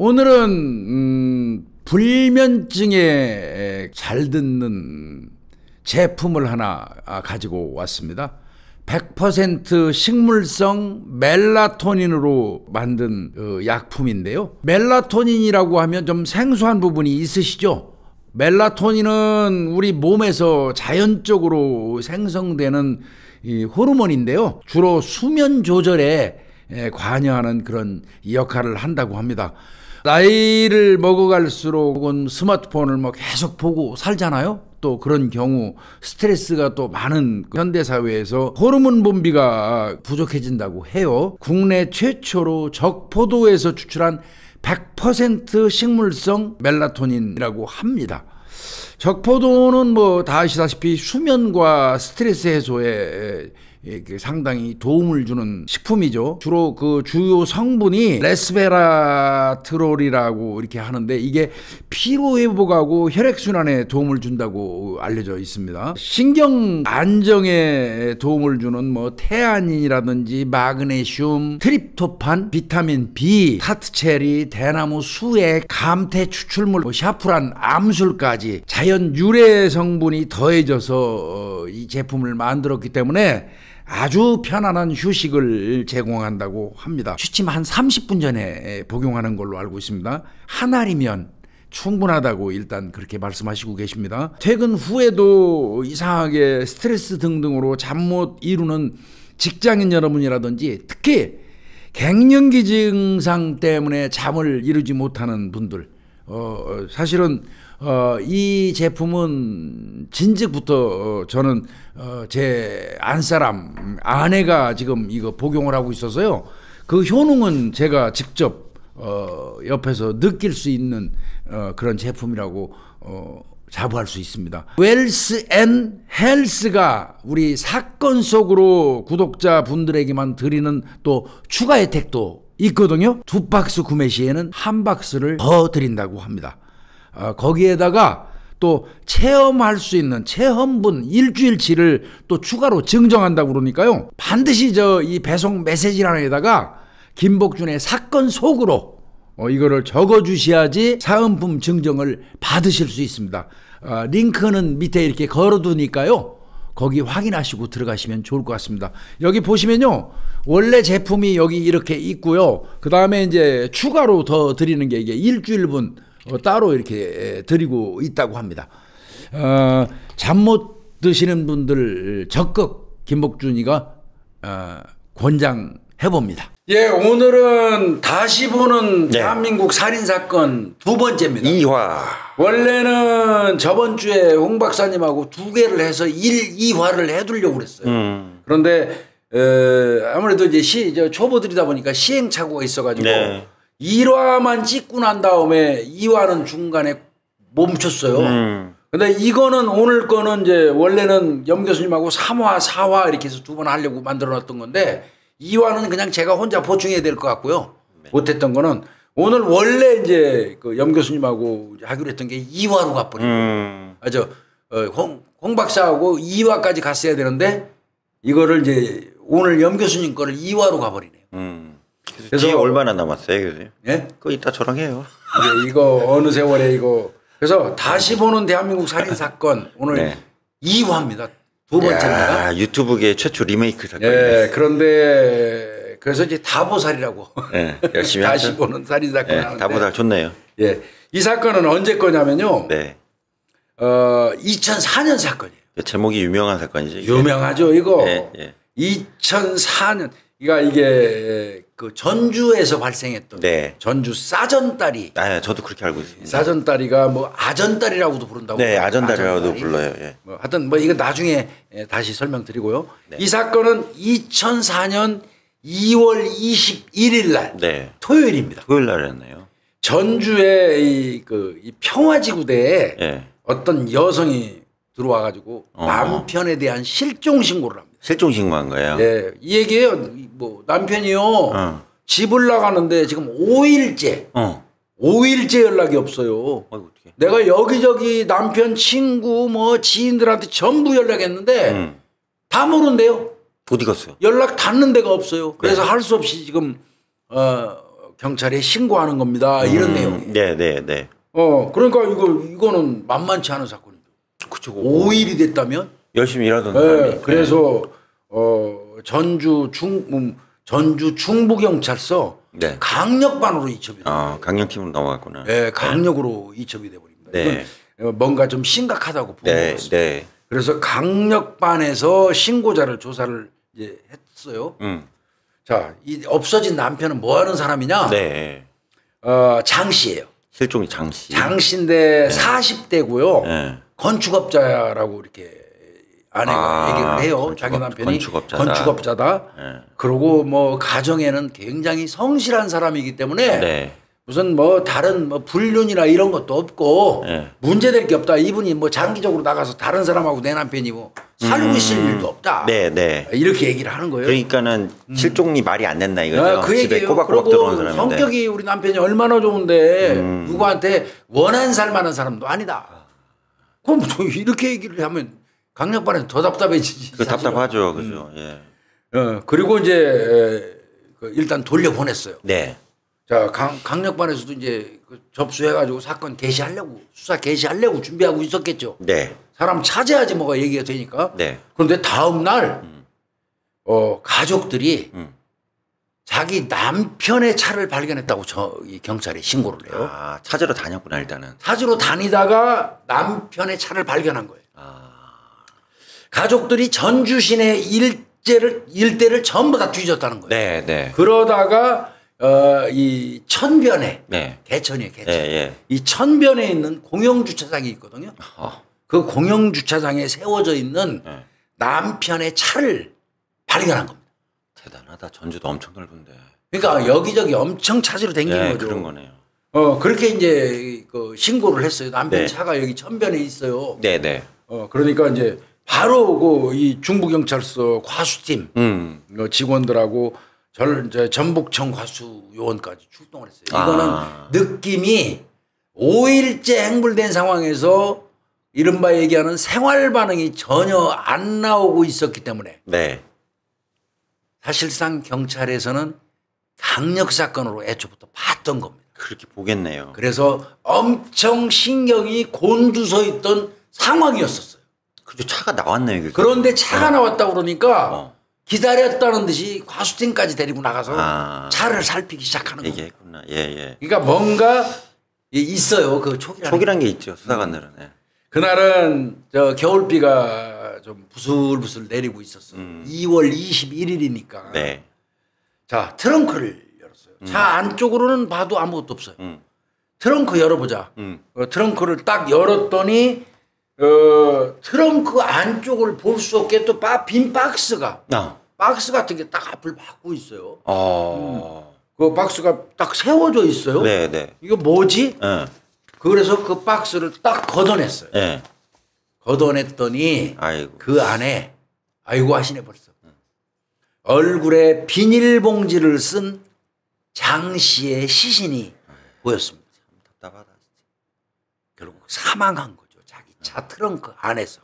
오늘은 불면증에 잘 듣는 제품을 하나 가지고 왔습니다. 100% 식물성 멜라토닌으로 만든 약품인데요. 멜라토닌이라고 하면 좀 생소한 부분이 있으시죠? 멜라토닌은 우리 몸에서 자연적으로 생성되는 이 호르몬인데요. 주로 수면 조절에 관여하는 그런 역할을 한다고 합니다. 나이를 먹어갈수록 혹은 스마트폰을 뭐 계속 보고 살잖아요. 또 그런 경우 스트레스가 또 많은 현대사회에서 호르몬 분비가 부족해진다고 해요. 국내 최초로 적포도에서 추출한 100% 식물성 멜라토닌이라고 합니다. 적포도는 뭐 다 아시다시피 수면과 스트레스 해소에 상당히 도움을 주는 식품이죠. 주로 그 주요 성분이 레스베라트롤이라고 이렇게 하는데 이게 피로 회복하고 혈액순환에 도움을 준다고 알려져 있습니다. 신경 안정에 도움을 주는 뭐 테아닌이라든지 마그네슘, 트립토판, 비타민 B, 타트체리, 대나무 수액, 감태 추출물, 샤프란, 암술까지 자연 유래 성분이 더해져서 이 제품을 만들었기 때문에 아주 편안한 휴식을 제공한다고 합니다. 취침 한 30분 전에 복용하는 걸로 알고 있습니다. 한 알이면 충분하다고 일단 그렇게 말씀하시고 계십니다. 퇴근 후에도 이상하게 스트레스 등등으로 잠 못 이루는 직장인 여러분이라든지 특히 갱년기 증상 때문에 잠을 이루지 못하는 분들, 사실은 이 제품은 진즉부터 저는 제 안사람 아내가 지금 이거 복용을 하고 있어서요. 그 효능은 제가 직접 옆에서 느낄 수 있는 그런 제품이라고 자부할 수 있습니다. 웰스 앤 헬스가 우리 사건 속으로 구독자분들에게만 드리는 또 추가 혜택도 있거든요. 2박스 구매 시에는 1박스를 더 드린다고 합니다. 거기에다가 또 체험할 수 있는 체험분 일주일치를 또 추가로 증정한다고 그러니까요. 반드시 이 배송 메시지란에다가 김복준의 사건 속으로 이거를 적어주셔야지 사은품 증정을 받으실 수 있습니다. 링크는 밑에 이렇게 걸어두니까요. 거기 확인하시고 들어가시면 좋을 것 같습니다. 여기 보시면요. 원래 제품이 여기 이렇게 있고요. 그 다음에 이제 추가로 더 드리는 게 이게 일주일분 따로 이렇게 드리고 있다고 합니다. 잠 못 드시는 분들 적극 김복준이가 권장해봅니다. 예, 오늘은 다시 보는 대한민국 살인사건 두 번째입니다. 2화. 원래는 저번 주에 홍 박사님하고 2개를 해서 2화를 해두려고 그랬어요. 그런데 아무래도 이제 초보들이다 보니까 시행착오가 있어가지고 1화만 찍고 난 다음에 2화는 중간에 멈췄어요. 근데 이거는 오늘 거는 이제 원래는 염 교수님하고 3화, 4화 이렇게 해서 2번 하려고 만들어 놨던 건데 2화는 그냥 제가 혼자 보충해야 될 것 같고요. 못했던 거는 오늘 원래 이제 그 염 교수님하고 하기로 했던 게 2화로 가버려요. 홍 박사하고 2화까지 갔어야 되는데 이거를 이제 오늘 염 교수님 거를 2화로 가버리네요. 그래서 뒤에 얼마나 남았어요, 교수님? 예? 그거 이따 저랑 해요. 이거 어느 세월에 이거. 그래서 다시 보는 대한민국 살인사건 오늘 2화입니다. 두 번째입니다. 유튜브계 최초 리메이크 사건이네. 예, 그런데 그래서 이제 다보살이라고. 네, 열심히 다시 하죠. 보는 살인사건 하는데. 다보살 좋네요. 예, 이 사건은 언제 거냐면요. 2004년 사건이에요. 제목이 유명한 사건이죠. 이게. 유명하죠, 이거. 2004년. 그러니까 이게 그 전주에서 발생했던 전주 싸전딸이. 저도 그렇게 알고 있습니다. 싸전딸이가 뭐 아전딸이라고도 부른다고. 네, 아전딸이라고도 불러요. 뭐 하여튼 뭐 이건 나중에 다시 설명드리고요. 이 사건은 2004년 2월 21일 날 토요일입니다. 토요일 날이었네요. 전주의 이 평화지구대에 어떤 여성이 들어와가지고 남편에 대한 실종 신고를 합니다. 실종 신고한 거예요? 네, 이 얘기예요. 뭐 남편이요 집을 나가는데 지금 5일째 연락이 없어요. 어떻게? 내가 여기저기 남편 친구 뭐 지인들한테 전부 연락했는데 다 모른대요. 어디 갔어요? 연락 닿는 데가 없어요. 그래서 할 수 없이 지금 경찰에 신고하는 겁니다. 이런 내용. 네네네. 그러니까 이거는 만만치 않은 사건이죠. 그쵸. 5일이 됐다면 열심히 일하던 사람이. 그래서 전주 충북경찰서 네. 강력반으로 이첩이 돼요. 강력팀으로 넘어갔구나. 네, 강력으로 이첩이 돼버립니다. 네. 이건 뭔가 좀 심각하다고 보는 네. 것입니다. 네. 그래서 강력반에서 신고자를 조사를 이제 했어요. 자, 이 없어진 남편은 뭐 하는 사람이냐? 네. 장 씨예요. 실종이 장 씨. 장 씨인데 40대고요. 네. 건축업자라고 이렇게 아내가 얘기를 해요. 자기 남편이 건축업자다. 네. 그리고 뭐 가정에는 굉장히 성실한 사람이기 때문에 네. 무슨 뭐 다른 뭐 불륜이나 이런 것도 없고 네. 문제될 게 없다. 이분이 뭐 장기적으로 나가서 다른 사람하고 내 남편이 뭐 살고 있을 일도 없다. 네, 네. 이렇게 얘기를 하는 거예요. 그러니까는 실종이 말이 안 된다 이거죠. 그 집에 얘기예요. 꼬박꼬박 들어오는 사람인데. 성격이 우리 남편이 얼마나 좋은데 누구한테 원한 살 만한 사람도 아니다. 그럼 또 이렇게 얘기를 하면 강력반에서 더 답답해지지. 그 답답하죠, 그죠. 예. 그리고 이제 일단 돌려보냈어요. 네. 자, 강력반에서도 이제 접수해가지고 사건 개시하려고 수사 개시하려고 준비하고 있었겠죠. 네. 사람 차지하지 뭐가 얘기가 되니까. 네. 그런데 다음 날 가족들이 자기 남편의 차를 발견했다고 이 경찰에 신고를 해요. 찾으러 다녔구나 일단은. 찾으러 다니다가 남편의 차를 발견한 거예요. 가족들이 전주 시내 일대를 전부 다 뒤졌다는 거예요. 네, 네. 그러다가 이 천변에 네. 개천이에요, 개천. 네, 네. 이 천변에 있는 공영주차장이 있거든요. 그 공영주차장에 세워져 있는 남편의 차를 발견한 겁니다. 대단하다. 전주도 엄청 넓은데. 그러니까 여기저기 엄청 찾으러 다니는 거죠. 그런 거네요. 그렇게 이제 신고를 했어요. 남편 네. 차가 여기 천변에 있어요. 네, 네. 그러니까 이제 바로 이 중부경찰서 과수팀 직원들하고 전북청 과수요원까지 출동을 했어요. 이거는 느낌이 5일째 행불된 상황에서 이른바 얘기하는 생활 반응이 전혀 안 나오고 있었기 때문에 네. 사실상 경찰에서는 강력 사건으로 애초부터 봤던 겁니다. 그렇게 보겠네요. 그래서 엄청 신경이 곤두서 있던 상황이었었어요. 그리고 차가 나왔네요. 그게. 그런데 차가 나왔다 그러니까 기다렸다는 듯이 과수팀까지 데리고 나가서 차를 살피기 시작하는 거예요. 얘기했구나. 예. 그러니까 뭔가 있어요. 그 촉이란 게 있죠. 수사관들은. 그날은 겨울비가 좀 부슬부슬 내리고 있었어요. 2월 21일이니까. 네. 자, 트렁크를 열었어요. 차 안쪽으로는 봐도 아무것도 없어요. 트렁크 열어보자. 트렁크를 딱 열었더니 트렁크 안쪽을 볼 수 없게 또 빈 박스가 박스 같은 게 딱 앞을 막고 있어요. 그 박스가 딱 세워져 있어요. 네. 이거 뭐지? 그래서 그 박스를 딱 걷어냈어요. 네. 걷어냈더니 그 안에 아이고 하시네 벌써. 얼굴에 비닐봉지를 쓴 장 씨의 시신이 보였습니다. 답답하다. 결국 사망한 거죠. 자기 차 트렁크 안에서.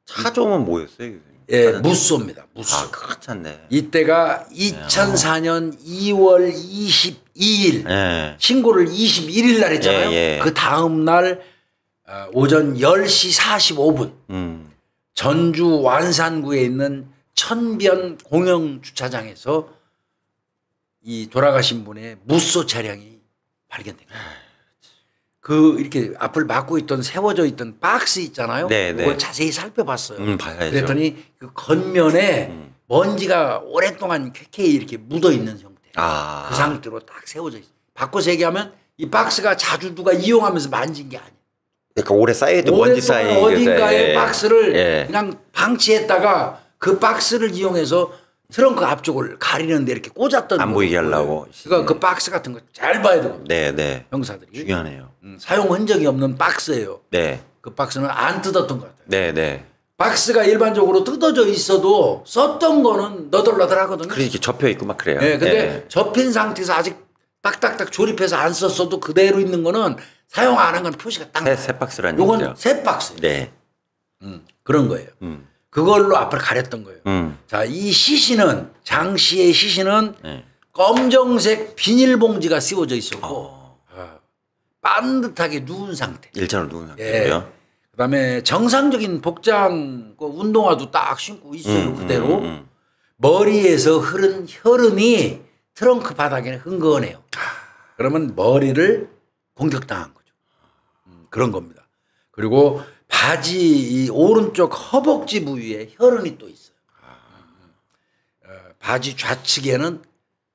차종은 뭐였어요? 예, 무쏘입니다. 무쏘. 큰 차인데. 이때가 2004년 2월 22일. 신고를 21일 날 했잖아요. 그 다음 날 오전 10시 45분. 전주 완산구에 있는 천변 공영주차장에서 이 돌아가신 분의 무쏘 차량이 발견된 거예요. 이렇게 앞을 막고 있던 세워져 있던 박스 있잖아요. 그걸 자세히 살펴봤어요. 봐야죠. 그랬더니 그 겉면에 먼지가 오랫동안 쾌쾌히 이렇게 묻어 있는 형태. 그 상태로 딱 세워져 있어요. 바꿔서 얘기하면 이 박스가 자주 누가 이용하면서 만진 게 아니에요. 그러니까 오래 쌓여있던 먼지 쌓인 어딘가에 박스를 그냥 방치했다가 그 박스를 이용해서 트렁크 앞쪽을 가리는데 이렇게 꽂았던 안 보이게 하려고. 그러니까 그 박스 같은 거 잘 봐야 되거든요. 네. 형사들이. 중요하네요. 사용 흔적이 없는 박스예요. 네. 그 박스는 안 뜯었던 것 같아요. 네. 박스가 일반적으로 뜯어져 있어도 썼던 거는 너덜너덜하거든요. 그렇게 접혀 있고 막 그래요. 네, 근데 접힌 상태에서 아직 딱딱딱 조립해서 안 썼어도 그대로 있는 거는 사용 안 한 건 표시가 딱. 새 박스라는 얘기죠. 이건 새 박스예요. 네. 그런 거예요. 그걸로 앞을 가렸던 거예요. 자, 이 시신은 장 씨의 시신은 검정색 비닐봉지가 씌워져 있었고 반듯하게 누운 상태. 일자로 누운 상태고요. 예. 그다음에 정상적인 복장 그 운동화도 딱 신고 있어요. 그대로. 머리에서 흐른 혈흔이 트렁크 바닥에 흥건해요. 그러면 머리를 공격당한 거죠. 그런 겁니다. 그리고 바지 이 오른쪽 허벅지 부위에 혈흔이 또 있어요. 바지 좌측에는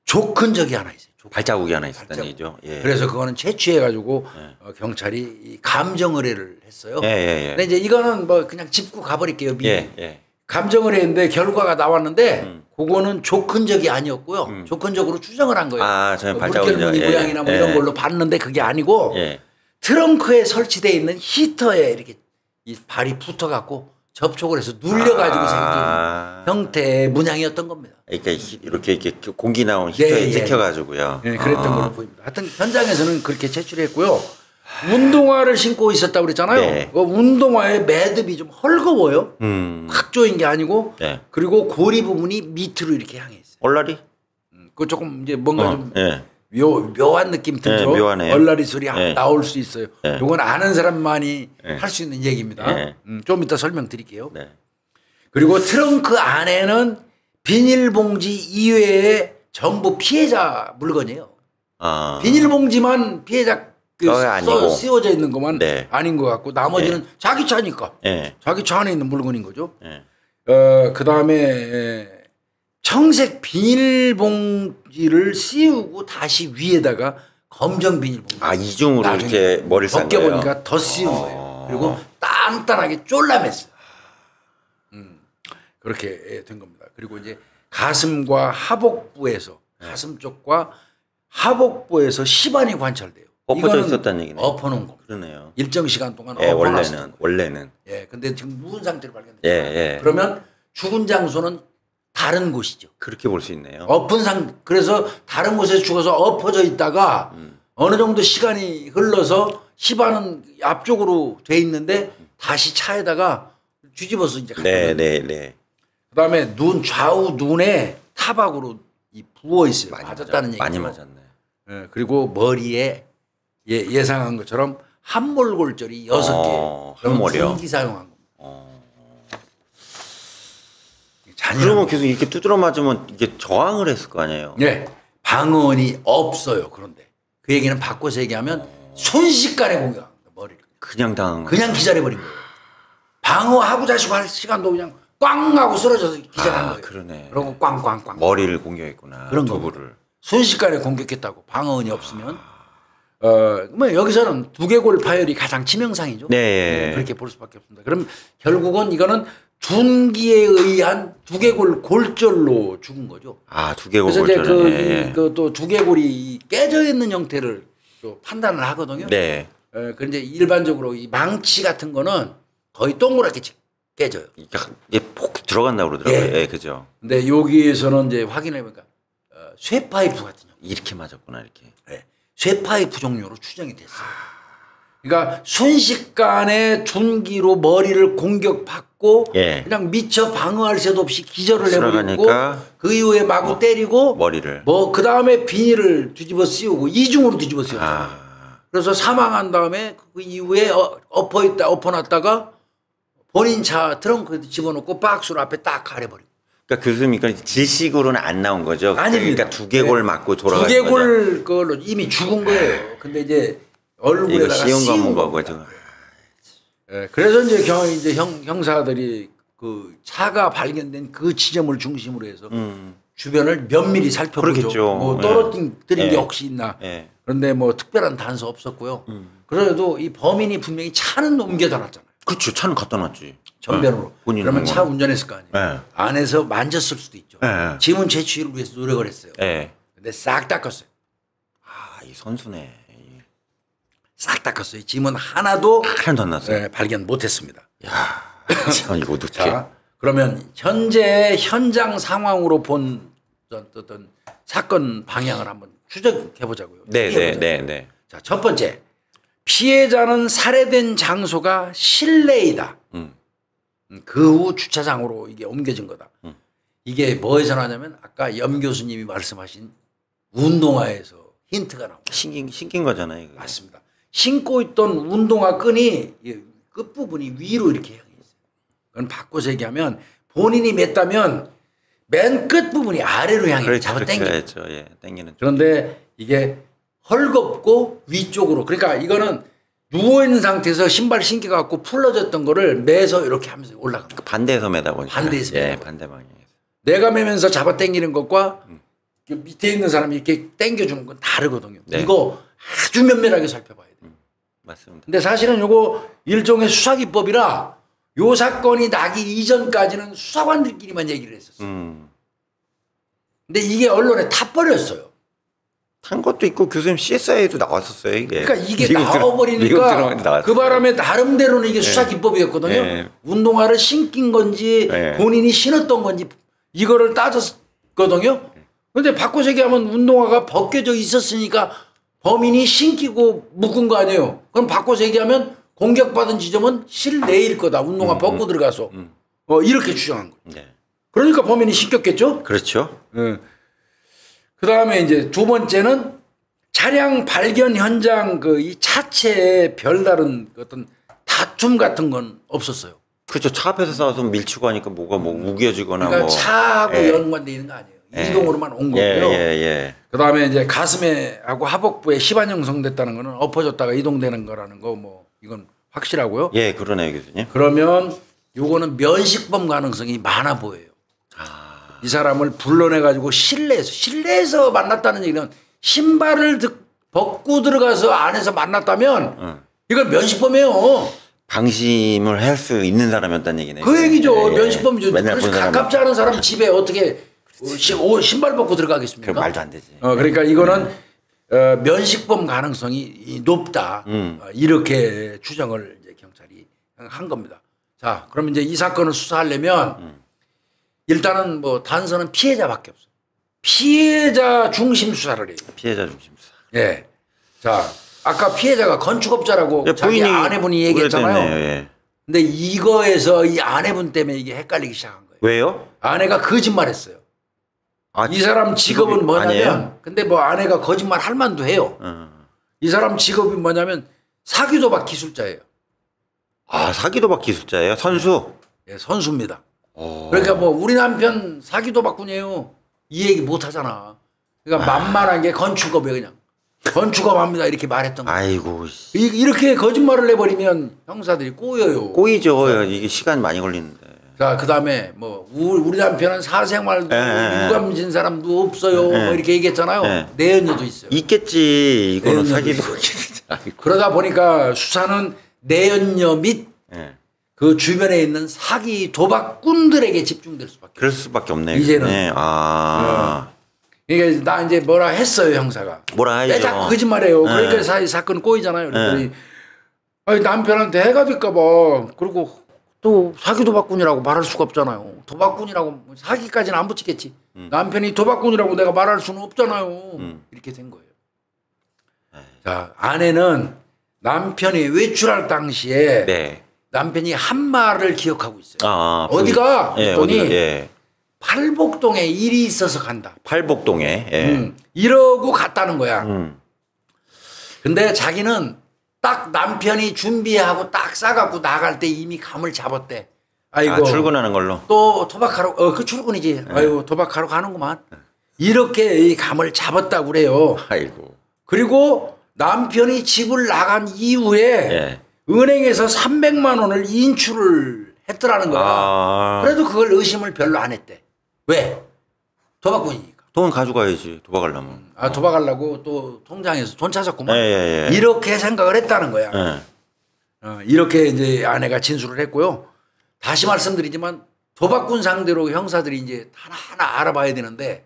족흔 적이 하나 있어요. 발자국이 하나 있었다는 얘기죠. 예. 그래서 그거는 채취해가지고 경찰이 이 감정 의뢰를 했어요. 예. 근데 이제 이거는 뭐 그냥 짚고 가버릴게요. 미리. 예. 감정 의뢰했는데 결과가 나왔는데 그거는 족흔적이 아니었고요. 족흔적으로 추정을 한 거예요. 아, 저는 발자국이죠. 물결무늬 모양이나 뭐 이런 걸로 봤는데 그게 아니고 예. 트렁크에 설치되어 있는 히터에 이렇게 이 발이 붙어갖고 접촉을 해서 눌려가지고 생긴 형태의 문양이었던 겁니다. 그러니까 이렇게 공기 나온 히터에 찍혀가지고요. 네, 그랬던 걸로 보입니다. 하여튼 현장에서는 그렇게 채취했고요. 운동화를 신고 있었다고 그랬잖아요. 네. 그 운동화의 매듭이 좀 헐거워요. 확 조인 게 아니고 네. 그리고 고리 부분이 밑으로 이렇게 향해 있어요. 얼라리? 그 조금 이제 뭔가 좀 예. 묘한 느낌 들죠. 네, 묘하네요. 얼라리 소리 네. 나올 수 있어요. 네. 이건 아는 사람만이 네. 할 수 있는 얘기입니다. 네. 좀 이따 설명드릴게요. 네. 그리고 트렁크 안에는 비닐봉지 이외에 전부 피해자 물건이에요. 비닐봉지만 피해자 아니고. 씌워져 있는 것만 네. 아닌 것 같고 나머지는 자기 차니까 예. 자기 차 안에 있는 물건인 거죠. 예. 그다음에 청색 비닐봉지를 씌우고 다시 위에다가 검정 비닐봉지. 이중으로 이렇게 머리를 싼 거예요. 벗겨보니까 더 씌운 거예요. 그리고 단단하게 쫄라맸어요. 그렇게 된 겁니다. 그리고 이제 가슴과 하복부에서 가슴 쪽과 하복부에서 시반이 관찰돼요. 엎어져 있었다는 얘기네. 엎어놓은 겁니다. 그러네요. 일정 시간 동안 예, 엎어놨어요. 원래는. 예, 근데 지금 누운 상태로 발견됐어요. 예. 그러면 죽은 장소는 다른 곳이죠. 그렇게 볼 수 있네요. 그래서 다른 곳에서 죽어서 엎어져 있다가 어느 정도 시간이 흘러서 시반은 앞쪽으로 돼 있는데 다시 차에다가 뒤집어서 이제 갖다 놓은 거예요. 네. 그다음에 좌우 눈에 타박으로 부어 있어요. 맞았다는 얘기죠. 많이 맞았네. 예, 그리고 머리에 예상한 것처럼 함몰골절이 6개. 함몰이요? 전기 사용한 겁니다. 그러면 계속 이렇게 두드러 맞으면 이게 저항을 했을 거 아니에요? 네. 방언이 없어요. 그런데 그 얘기는 바꿔서 얘기하면 순식간에 공격합니다. 머리를. 그냥 당한 그냥 기절해버린 거예요. 방어하고 자시고 할 시간도 그냥 꽝 하고 쓰러져서 기절한 거예요. 그러네. 그러고 꽝꽝꽝. 머리를 공격했구나. 그런 두부를. 순식간에 공격했다고. 방어원이 없으면. 뭐 여기서는 두개골 파열이 가장 치명상이죠. 네. 그렇게 볼 수밖에 없습니다. 그럼 결국은 이거는 둔기에 의한 두개골 골절로 죽은 거죠. 두개골 그래서 골절. 이제 또 두개골이 깨져 있는 형태를 또 판단을 하거든요. 네. 그런데 일반적으로 이 망치 같은 거는 거의 동그랗게 깨져요. 이게 폭 들어간다고 그러더라고요. 예, 그죠. 근데 여기에서는 이제 확인해 보니까 쇠파이프 같은 형. 이렇게 맞았구나, 이렇게. 네. 쇠파이프 종류로 추정이 됐어요. 그러니까 순식간에 둔기로 머리를 공격받고 그냥 미처 방어할 새도 없이 기절을 해버리고 그 이후에 마구 때리고 머리를 그 다음에 비닐을 뒤집어 씌우고 이중으로 뒤집어 씌웠어요. 그래서 사망한 다음에 그 이후에 엎어놨다가 본인 차 트렁크에 집어넣고 박스로 앞에 딱 가려버리고. 그러니까 교수님, 질식으로는 안 나온 거죠? 아닙니다. 그러니까 두개골 맞고 돌아가는 거죠? 두개골 그걸로 이미 죽은 거예요. 근데 이제 얼굴에다가 씌운 거죠. 그래서 이제 형사들이 그 차가 발견된 그 지점을 중심으로 해서 주변을 면밀히 살펴보죠. 그렇겠죠. 뭐 떨어뜨린 게 혹시 있나. 그런데 뭐 특별한 단서 없었고요. 그래도 이 범인이 분명히 차는 옮겨다 놨잖아요. 그렇죠. 차는 갖다 놨지. 전변으로. 그러면 차 운전했을 거 아니에요. 안에서 만졌을 수도 있죠. 지문 채취를 위해서 노력을 했어요. 근데 싹 닦았어요. 이 선수네. 싹 닦았어요. 지문 하나도 안 났어요. 발견 못했습니다. 참 이거 어떻게? 자, 그러면 현재 현장 상황으로 본 어떤 사건 방향을 한번 추적해 보자고요. 네. 자, 첫 번째, 피해자는 살해된 장소가 실내이다. 그 후 주차장으로 이게 옮겨진 거다. 이게 뭐에서 나냐면 아까 염 교수님이 말씀하신 운동화에서 힌트가 나옵니다. 신긴 거잖아요. 그게. 맞습니다. 신고 있던 운동화 끈이 끝부분이 위로 이렇게 향해 있어요. 그건 바꿔서 얘기하면 본인이 맸다면 맨 끝부분이 아래로 향해 잡아 당겨요. 예, 당기는. 그런데 이게 헐겁고 위쪽으로 그러니까 이거는 누워있는 상태에서 신발 신겨갖고 풀러졌던 거를 매서 이렇게 하면서 올라갑니다. 반대에서 매다 보니까. 반대에서 예, 매다 반대 방향에서. 내가 매면서 잡아 당기는 것과 그 밑에 있는 사람이 이렇게 당겨주는 건 다르거든요. 네. 이거 아주 면밀하게 살펴봐야 돼요. 맞습니다. 근데 사실은 요거 일종의 수사기법이라 요 사건이 나기 이전까지는 수사관들끼리만 얘기를 했었어요. 근데 이게 언론에 타버렸어요. 탄 것도 있고 교수님 CSI에도 나왔었어요 이게. 그러니까 이게 나와버리니까 그 바람에 나름대로는 이게 수사기법이었거든요. 네. 운동화를 신긴 건지 네. 본인이 신었던 건지 이거를 따졌거든요. 그런데 바꿔서 얘기하면 운동화가 벗겨져 있었으니까 범인이 신기고 묶은 거 아니에요. 그럼 바꿔서 얘기하면 공격받은 지점은 실내일 거다. 운동화 벗고 들어가서. 이렇게 주장한 거예요. 네. 그러니까 범인이 신겼겠죠. 그렇죠. 그 다음에 이제 두 번째는 차량 발견 현장 그 이 차체에 별다른 어떤 다툼 같은 건 없었어요. 그렇죠. 차 앞에서 싸워서 밀치고 하니까 뭐가 뭐 우겨지거나 그러니까 뭐. 차하고 예. 연관돼 있는 거 아니에요. 이동으로만 온 거고요. 예. 그 다음에 이제 가슴에 하고 하복부에 시반 형성됐다는 거는 엎어졌다가 이동되는 거라는 거 뭐 이건 확실하고요. 예, 그러네요, 교수님. 그러면 요거는 면식범 가능성이 많아 보여요. 이 사람을 불러내가지고 실내에서 만났다는 얘기는 신발을 벗고 들어가서 안에서 만났다면 이건 면식범이에요. 방심을 할 수 있는 사람이었다는 얘기네요. 그 얘기죠. 예. 면식범이죠. 맨날 그래서 본 사람은. 가깝지 않은 사람 집에 어떻게 신발 벗고 들어가겠습니까? 그 말도 안 되지. 그러니까 이거는 면식범 가능성이 높다. 이렇게 추정을 이제 경찰이 한 겁니다. 자, 그럼 이제 이 사건을 수사하려면 일단은 뭐 단서는 피해자밖에 없어요. 피해자 중심 수사를 해요. 피해자 중심 수사. 예. 자, 아까 피해자가 건축업자라고 예, 자기 아내분이 얘기했잖아요. 예. 근데 이거에서 이 아내분 때문에 이게 헷갈리기 시작한 거예요. 왜요? 아내가 거짓말했어요. 아, 이 사람 직업은 뭐냐면 아니에요? 근데 뭐 아내가 거짓말 할 만도 해요. 이 사람 직업이 뭐냐면 사기도박 기술자예요. 아, 사기도박 기술자예요? 선수? 예, 선수입니다. 그러니까 뭐 우리 남편 사기도박꾼이에요. 이 얘기 못 하잖아. 그러니까 만만한 게 건축업이에요. 그냥. 건축업 합니다. 이렇게 말했던 거예요. 아이고. 이렇게 거짓말을 해버리면 형사들이 꼬여요. 꼬이죠. 이게 시간 많이 걸리는데. 자, 그 다음에 뭐 우리 남편은 사생활도 유감진 사람도 없어요. 뭐 이렇게 얘기했잖아요. 내연녀도 있어요. 있겠지. 이거는 내연녀도 사기도박 기술자. 그러다 보니까 수사는 내연녀 및 그 주변에 있는 사기 도박꾼들에게 집중될 수밖에 없어요. 그럴 수밖에 없네요. 이제는. 네. 이게 나 이제 뭐라 했어요, 형사가. 뭐라 하죠. 내 자꾸 거짓말해요. 그러니까 이 사건 꼬이잖아요. 그랬더니 아니, 남편한테 해가 될까 봐. 그리고 또 사기 도박꾼이라고 말할 수가 없잖아요. 도박꾼이라고 사기까지는 안 붙이겠지. 남편이 도박꾼이라고 내가 말할 수는 없잖아요. 이렇게 된 거예요. 자, 아내는 남편이 외출할 당시에 네. 남편이 한 말을 기억하고 있어요. 어디가? 어디가? 그랬더니 예. 팔복동에 일이 있어서 간다. 팔복동에. 예. 이러고 갔다는 거야. 근데 자기는 딱 남편이 준비하고 딱 싸갖고 나갈 때 이미 감을 잡았대. 아이고. 출근하는 걸로. 또 도박하러, 그 출근이지. 아이고, 도박하러 가는구만. 이렇게 이 감을 잡았다고 그래요. 아이고. 그리고 남편이 집을 나간 이후에 은행에서 300만 원을 인출을 했더라는 거야. 그래도 그걸 의심을 별로 안 했대. 왜? 도박꾼이니까. 돈 가져가야지. 도박하려면. 도박하려고 또 통장에서 돈 찾았구만. 이렇게 생각을 했다는 거야. 이렇게 이제 아내가 진술을 했고요. 다시 말씀드리지만 도박꾼 상대로 형사들이 이제 하나하나 알아봐야 되는데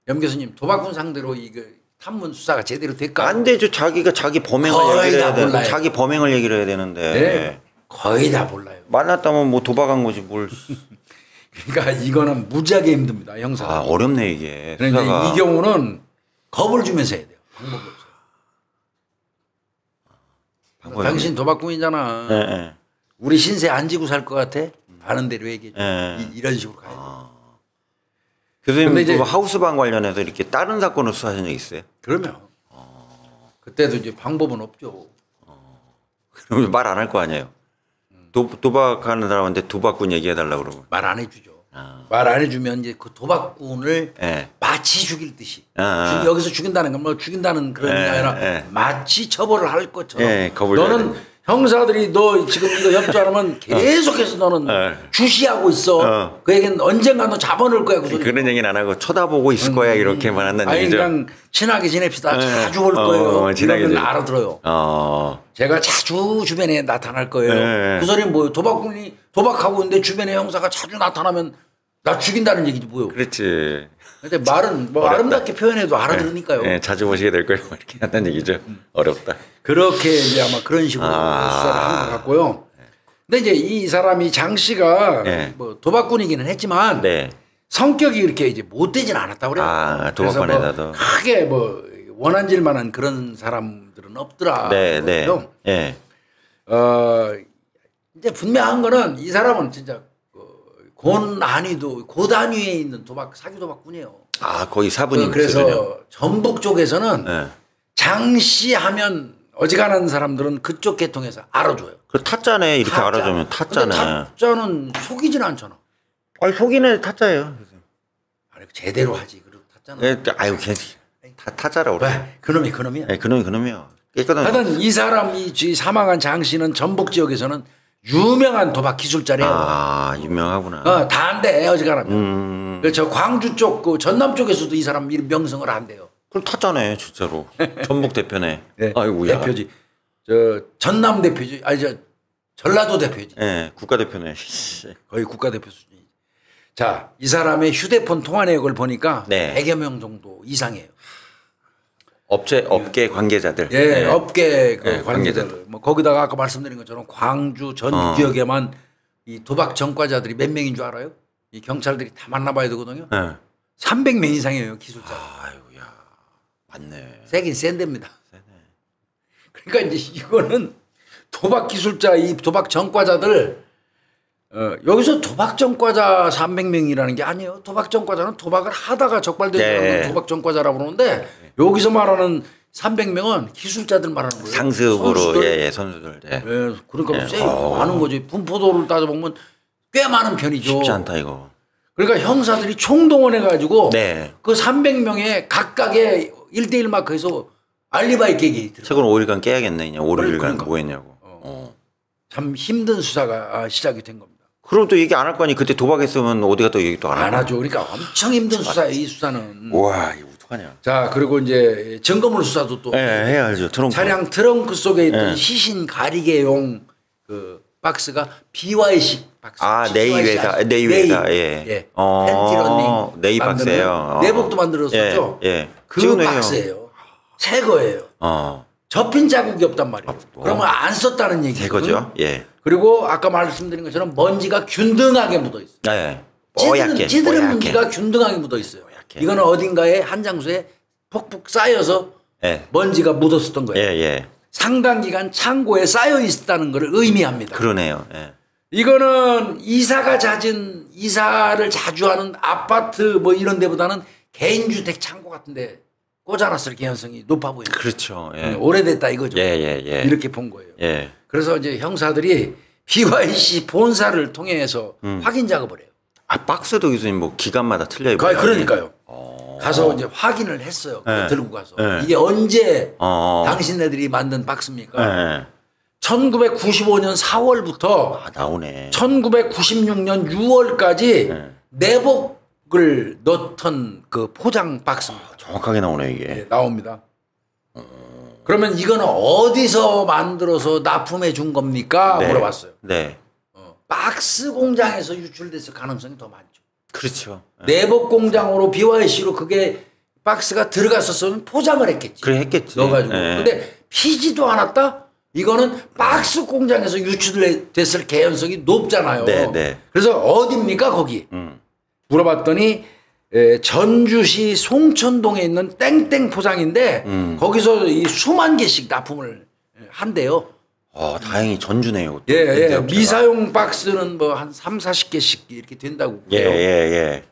염 교수님 도박꾼 상대로 이거 탐문 수사가 제대로 될까? 안 되죠. 자기가 자기 범행을 얘기를 해야 되는데. 자기 범행을 얘기를 해야 되는데. 네, 거의 다 몰라요. 만났다면 뭐 도박한 거지 뭘. 그러니까 이거는 무지하게 힘듭니다. 형사가. 어렵네 이게. 그러니까 이 경우는 겁을 주면서 해야 돼요. 방법이 없어요. 당신 도박꾼이잖아. 우리 신세 안 지고 살 것 같아? 아는 대로 얘기해. 이런 식으로 가야 돼. 교수님 근데 이제 그 하우스방 관련해서 이렇게 다른 사건을 수사하신 적 있어요? 그러면 그때도 이제 방법은 없죠. 그러면 말 안 할 거 아니에요. 도박하는 사람한테 도박꾼 얘기해달라고 그러고. 말 안 해주죠. 말 안 해주면 이제 그 도박꾼을 예. 마치 죽일 듯이 여기서 여기서 죽인다는 건 뭐 죽인다는 그런 게 예, 아니라 예. 마치 처벌을 할 것처럼 예, 겁을 줘야 너는 형사들이 너 지금 이거 협조 안 하면 계속해서 너는 예. 주시하고 있어. 그 얘기는 언젠가 너 잡아놓을 거야. 그 소리. 그런 얘기는 안 하고 쳐다보고 있을 거야 이렇게만 한다는 아니 얘기죠. 그냥 친하게 지냅시다. 예. 자주 볼 거예요. 친하게 이러면 지내. 알아들어요. 제가 자주 주변에 나타날 거예요. 예. 그 소리는 뭐예요? 도박꾼이 도박하고 있는데 주변에 형사가 자주 나타나면 나 죽인다는 얘기지 뭐예요. 그렇지. 근데 말은 뭐 아름답게 표현해도 알아들으니까요. 예, 자주 보시게 될 거예요. 이렇게 한다는 얘기죠. 어렵다. 그렇게 이제 아마 그런 식으로 수사를 한 것 같고요. 근데 이제 이 사람이 장 씨가 네. 뭐 도박꾼이기는 했지만 네. 성격이 이렇게 이제 못되진 않았다고 그래요. 그래서 도박꾼에서도. 뭐 크게 뭐 원한질 만한 그런 사람들은 없더라. 네, 네. 그래요. 예. 이제 분명한 거는 이 사람은 진짜 고단위에 있는 사기 도박꾼이에요. 거의 사부님 그래서 수준이요. 전북 쪽에서는 예. 장씨하면 어지간한 사람들은 그쪽 계통에서 알아줘요. 그 타짜네 이렇게 타짜. 알아주면 타짜네. 근데 타짜는 속이진 않잖아. 아니 속이는 타짜예요. 아니 제대로 하지. 그리고 타짜는. 예, 아유 걔 타짜라고 그래. 왜? 그놈이야. 예, 그놈이요. 깨끗한. 하여튼 이 사람이 사망한 장씨는 전북 지역에서는 유명한 도박 기술자래요. 유명하구나. 다 한대 어지간하면. 그래서 광주 쪽, 그 전남 쪽에서도 이 사람 명성을 한대요. 그럼 타짜네 진짜로. 전북 대표네. 네, 아이고야. 대표지. 전남 대표지. 아니 전라도 대표지. 예, 국가대표네. 거의 국가대표 수준이지. 자, 이 사람의 휴대폰 통화 내역을 보니까 네. 100여 명 정도 이상이에요. 업계 관계자들. 예, 네. 업계 네, 관계자들. 뭐 거기다가 아까 말씀드린 것처럼 광주 전 지역에만 이 도박 전과자들이 몇 명인 줄 알아요? 이 경찰들이 다 만나봐야 되거든요. 네. 300명 이상이에요 기술자. 아유야, 맞네. 세긴 센답니다. 그러니까 이제 이거는 도박 기술자, 이 도박 전과자들 여기서 도박 전과자 300명이라는 게 아니에요. 도박 전과자는 도박을 하다가 적발된 사람을 도박 전과자라고 그러는데 여기서 말하는 300명은 기술자들 말하는 거예요. 상습으로 선수들. 선수들. 예, 그러니까 꽤 많은 거지. 분포도를 따져보면 꽤 많은 편이죠. 쉽지 않다 이거. 그러니까 형사들이 총동원해 가지고 네. 그 300명의 각각의 1대1 마크에서 알리바이 깨기 들어가요. 최근 5일간 깨야겠네. 그냥 5일간 그러니까. 뭐 했냐고. 참 힘든 수사가 시작이 된 겁니다. 그럼 또 얘기 안 할 거 아니. 그때 도박했으면 어디가 또 얘기 또 안 안 하죠. 그러니까 엄청 힘든 수사예요. 이 수사는. 와 이거 어떡하냐. 자, 그리고 이제 증거물 수사도 또 예, 해야죠. 트렁크. 차량 트렁크 속에 있던 예. 시신 가리개용 그 박스가 BY식 박스. 네이 회사. 예. 팬티러닝 네이 박스예요. 내복도 만들었었죠. 예. 그 지금은요. 박스예요. 새 거예요. 접힌 자국이 없단 말이에요. 그러면 안 썼다는 얘기죠. 새 거죠. 예. 그리고 아까 말씀드린 것처럼 먼지가 균등하게 묻어 있어요. 네. 뽀얗게. 찌들은 먼지가 균등하게 묻어 있어요. 이거는 어딘가에 한 장소에 폭폭 쌓여서 예. 먼지가 묻었었던 거예요. 예. 상당 기간 창고에 쌓여 있었다는 것을 의미합니다. 그러네요. 예. 이거는 이사를 자주 하는 아파트 뭐 이런 데보다는 개인주택 창고 같은데 꽂아놨을 개연성이 높아 보여요. 그렇죠. 예. 오래됐다 이거죠. 예. 이렇게 본 거예요. 예. 그래서 이제 형사들이 BYC 본사를 통해서 확인 작업을 해요. 박스도 교수님 뭐 기간마다 틀려요. 그러니까요. 가서 이제 확인을 했어요. 네. 들고 가서. 네. 이게 언제 당신네들이 만든 박스입니까? 예. 1995년 4월부터 나오네. 1996년 6월까지 내복을 넣던 그 포장 박스입니다. 정확하게 나오네 이게. 네, 나옵니다. 그러면 이거는 어디서 만들어서 납품해 준 겁니까? 네. 물어봤어요. 네. 박스 공장에서 유출됐을 가능성이 더 많죠. 그렇죠. 내복 공장으로 BYC로 그게 박스가 들어갔었으면 포장을 했겠지. 그래 했겠지. 넣어가지고. 근데 피지도 않았다? 이거는 박스 공장에서 유출됐을 개연성이 높잖아요. 네. 그래서 어딥니까 거기? 물어봤더니 전주시 송천동에 있는 땡땡 포장인데 거기서 이 수만 개씩 납품을 한대요. 다행히 전주네요. 예. 미사용 박스는 뭐 한 3, 40개씩 이렇게 된다고. 예.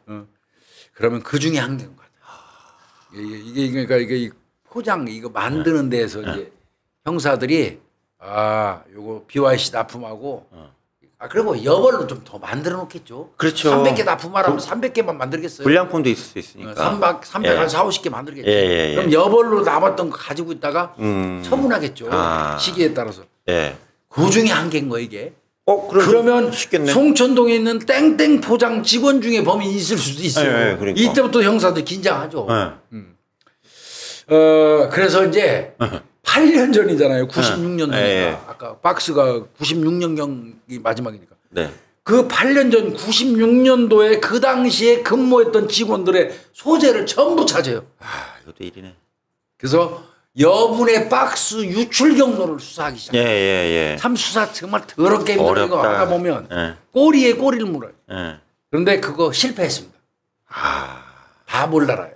그러면 그 중에 한 개인 것 같아요. 이게 그러니까 이게 이 포장 이거 만드는 데에서 이제 형사들이 요거 BYC 납품하고 그리고 여벌로 좀 더 만들어 놓겠죠. 그렇죠. 300개 납품하라면 300개만 만들겠어요. 불량품도 있을 수 있으니까. 300 한 4, 50개 만들겠죠. 예. 그럼 여벌로 남았던 거 가지고 있다가 처분하겠죠. 시기에 따라서. 예. 그 중에 한 개인 거예요 이게. 그러면 쉽겠네. 송천동에 있는 땡땡 포장 직원 중에 범인이 있을 수도 있어요. 그러니까. 이때부터 형사들 긴장하죠. 그래서 이제 8년 전이잖아요. 96년도니까. 아까 박스가 96년경이 마지막이니까. 네. 그 8년 전 96년도에 그 당시에 근무했던 직원들의 소재를 전부 찾아요. 이것도 일이네. 그래서 여분의 박스 유출 경로를 수사하기 시작해요. 예. 참 수사 정말 더럽게 힘들어요. 이거 하다 보면 꼬리에 꼬리를 물어요. 그런데 그거 실패했습니다. 다 몰라라요.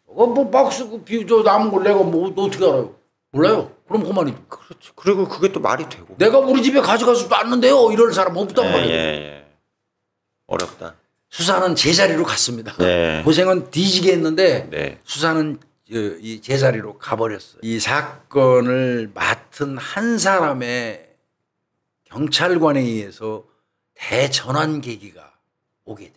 뭐 박스 비저 남은 걸 내가 뭐 어떻게 알아요? 몰라요. 그럼 그만이죠. 그렇죠. 그리고 그게 또 말이 되고. 내가 우리 집에 가져가서 놨는데요. 이럴 사람 없단 말이에요. 예. 어렵다. 수사는 제자리로 갔습니다. 네. 고생은 뒤지게 했는데 네. 수사는 이 제자리로 가버렸어요. 이 사건을 맡은 한 사람의 경찰관에 의해서 대전환 계기가 오게 돼요.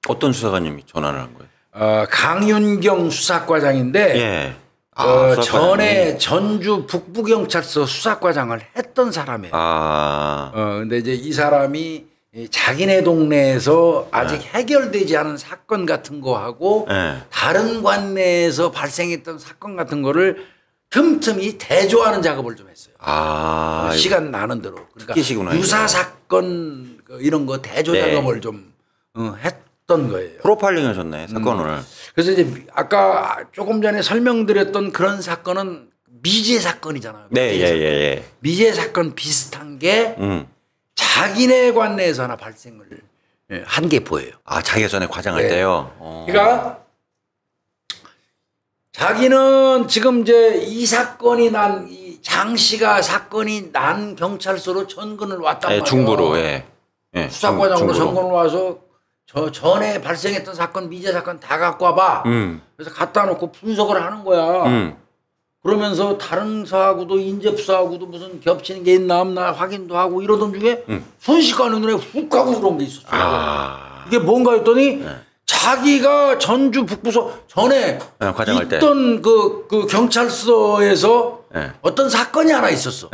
어떤 수사관님이 전화를 한 거예요? 강윤경 수사과장인데 예. 전에 전주 북부경찰서 수사과장을 했던 사람이에요. 근데 이제 이 사람이 자기네 동네에서 아직 해결되지 않은 사건 같은 거하고 다른 관내에서 발생했던 사건 같은 거를 틈틈이 대조하는 작업을 좀 했어요. 시간 나는 대로. 그러니까 유사 사건 이런 거 대조 작업을 좀 했던 거예요. 프로파일링 하셨네, 사건을. 그래서 이제 아까 조금 전에 설명드렸던 그런 사건은 미제 사건이잖아요. 네, 미제 사건 비슷한 게 자기네 관내에서 하나 발생을 한 게 보여요. 자기가 전에 과장할 때요? 그러니까 자기는 지금 이제 이 사건이 이 장 씨가 사건이 난 경찰서로 전근을 왔단 말이에요. 중부로. 수사과장으로 전근을 와서 전에 발생했던 사건 미제 사건 다 갖고 와봐. 그래서 갖다 놓고 분석을 하는 거야. 그러면서 다른 사하고도 인접사하고도 무슨 겹치는 게 있나 없나 확인도 하고 이러던 중에 순식간에 눈에 훅 가고 그런 게 있었어요. 이게 뭔가 했더니 자기가 전주 북부서 전에 있던 그 경찰서에서 어떤 사건이 하나 있었어.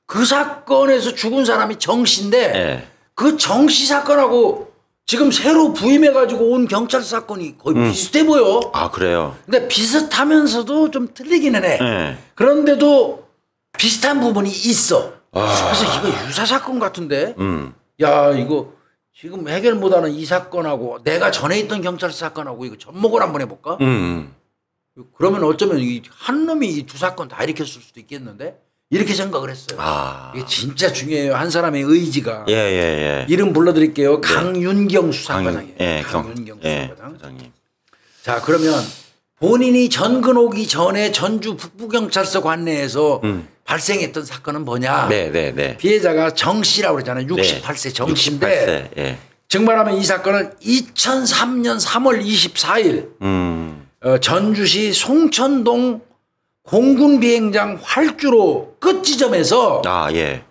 그 사건에서 죽은 사람이 정 씨인데 그 정 씨 사건하고 지금 새로 부임해가지고 온 경찰 사건이 거의 비슷해 보여. 그래요? 근데 비슷하면서도 좀 틀리기는 해. 그런데도 비슷한 부분이 있어. 그래서 이거 유사 사건 같은데. 야 이거 지금 해결 못하는 이 사건하고 내가 전에 있던 경찰 사건하고 이거 접목을 한번 해볼까? 그러면 어쩌면 한 놈이 이 두 사건 다 일으켰을 수도 있겠는데. 이렇게 생각을 했어요. 이게 진짜 중요해요. 한 사람의 의지가. 이름 불러드릴게요. 강윤경 수사과장이에요. 강윤경 수사과장. 자, 그러면 본인이 전근 오기 전에 전주 북부경찰서 관내에서 발생했던 사건은 뭐냐. 피해자가 정 씨라고 그랬잖아요. 68세 정 씨인데 정말하면 이 사건은 2003년 3월 24일 전주시 송천동 공군 비행장 활주로 끝 지점에서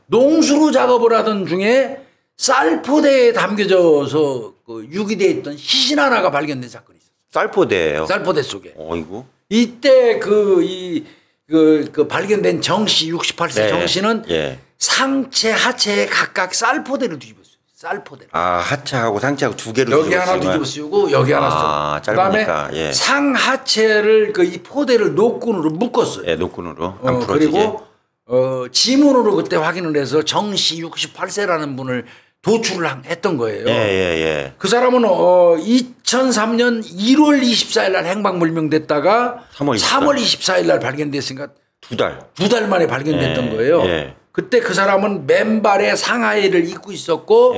농수로 작업을 하던 중에 쌀포대에 담겨져서 유기되어 있던 시신 하나가 발견된 사건이 있었어요. 쌀포대예요? 쌀포대 속에. 어이구. 이때 그 발견된 정 씨 68세 정 씨는 상체 하체에 각각 쌀포대를 뒤집었어요. 쌀포대를. 하체하고 상체하고 두 개를 여기 하나 뒤집어 쓰고 여기 하나 쓰고. 그다음에 상하체를 이 포대를 노끈으로 묶었어요. 노끈으로. 그리고 지문으로 그때 확인을 해서 정 씨 68세라는 분을 도출을 했던 거예요. 그 사람은 2003년 1월 24일 날 행방불명됐다가 3월 24일 날 발견됐으니까 두 달 만에 발견됐던 거예요. 그때 그 사람은 맨발에 상하의를 입고 있었고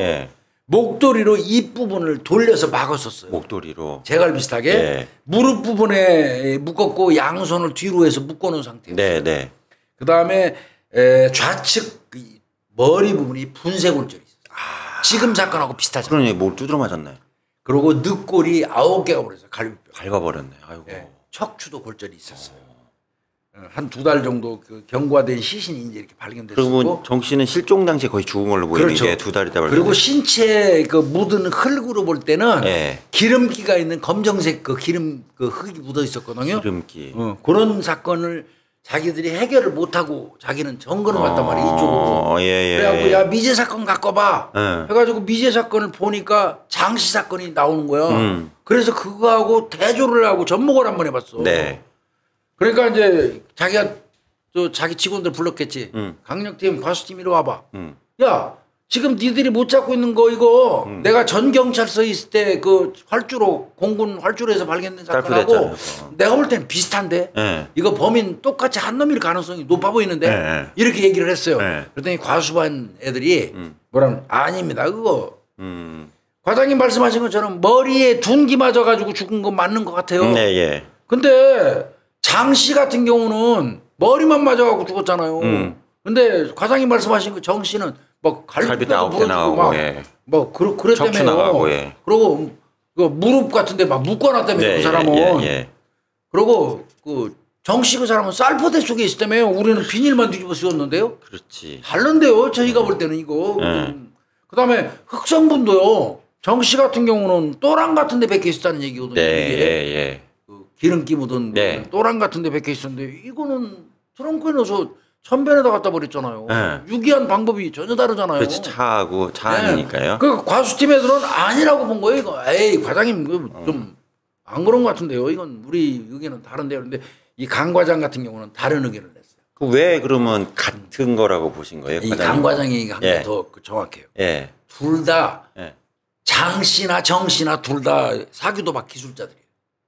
목도리로 입 부분을 돌려서 막았었어요. 목도리로. 제갈 비슷하게 무릎 부분에 묶었고 양손을 뒤로 해서 묶어놓은 상태였어요. 그다음에 좌측 머리 부분이 분쇄골절이 있어요. 지금 사건하고 비슷하죠. 그러니 뭘 두드려 맞았네. 그리고 늑골이 9개가 버렸어요. 갈비뼈. 밟아버렸네. 아이고. 예, 척추도 골절이 있었어요. 한 2달 정도 그 경과된 시신이 이제 이렇게 발견됐고. 그리고 정 씨는 실종 당시에 거의 죽은 걸로 보이는 그렇죠. 게 2달 있다 그리고 신체 그 묻은 흙으로 볼 때는 예. 기름기가 있는 검정색 그 기름 그 흙이 묻어 있었거든요. 기름기. 그런 사건을 자기들이 해결을 못하고 자기는 정근을 봤단 말이에요. 이쪽으로. 예. 그래갖고 야 미제 사건 갖고 봐. 예. 해가지고 미제 사건을 보니까 장씨 사건이 나오는 거야. 그래서 그거하고 대조를 하고 접목을 한번 해봤어. 네. 그러니까 이제 자기가 저 자기 직원들 불렀겠지. 강력팀 과수팀 이리 와봐. 야 지금 니들이 못 잡고 있는 거 이거 내가 전 경찰서에 있을 때 그 활주로 공군 활주로에서 발견된 사건하고 내가 볼 때는 비슷한데 예. 이거 범인 똑같이 한 놈일 가능성이 높아 보이는데 예. 이렇게 얘기를 했어요. 예. 그랬더니 과수반 애들이 뭐라면 아닙니다 그거 음. 과장님 말씀하신 것처럼 머리에 둔기 맞아가지고 죽은 거 맞는 것 같아요. 네, 예. 근데 장씨 같은 경우는 머리만 맞아가지고 죽었잖아요. 근데 과장님 말씀하신 그 정 씨는 뭐 갈비뼈 9개 나가고 막 예. 뭐 그랬다며요. 척추 나가고 예. 그리고 그 무릎 같은데 막 묶어놨다며요. 네, 그 사람은. 예. 그리고 그 정 씨 그 사람은 쌀포대 속에 있었다며요. 우리는 비닐만 뒤집어 씌웠는데요. 그렇지. 다른데요. 저희가 볼 때는 이거. 그다음에 흑성분도요. 정 씨 같은 경우는 또랑 같은 데 박혀 있었다는 얘기거든요. 네, 이게. 예. 그 기름기 묻은 네. 또랑 같은 데 박혀 있었는데 이거는 트렁크에 넣어서 천변에다 갖다 버렸잖아요. 네. 유기한 방법이 전혀 다르잖아요. 그렇지. 차하고 차 아니니까요. 그 과수팀 애들은 아니라고 본 거예요. 이거. 에이 과장님 좀 안 그런 것 같은데요. 이건 우리 의견은 다른데요. 그런데 이 강 과장 같은 경우는 다른 의견을 냈어요. 그 왜 그러면 같은 거라고 보신 거예요? 이 강 과장이 한 게 예. 더 정확해요. 예. 둘 다 예. 장 씨나 정 씨나 둘 다 사규도박 기술자들이에요.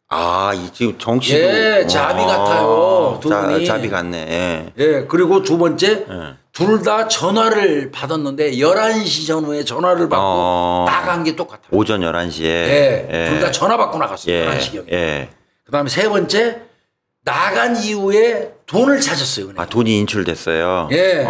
아, 이 지금 정 씨도 예, 자비 같아요. 두 분이. 자비 같네. 예. 예, 그리고 두 번째 예. 둘 다 전화를 받았는데 11시 전후에 전화를 받고 나간 게 똑같아요. 오전 11시에. 예, 둘 다 전화 받고 나갔어요. 11시경에. 예. 그다음에 세 번째 나간 이후에 돈을 찾았어요. 은행. 아, 돈이 인출됐어요. 예.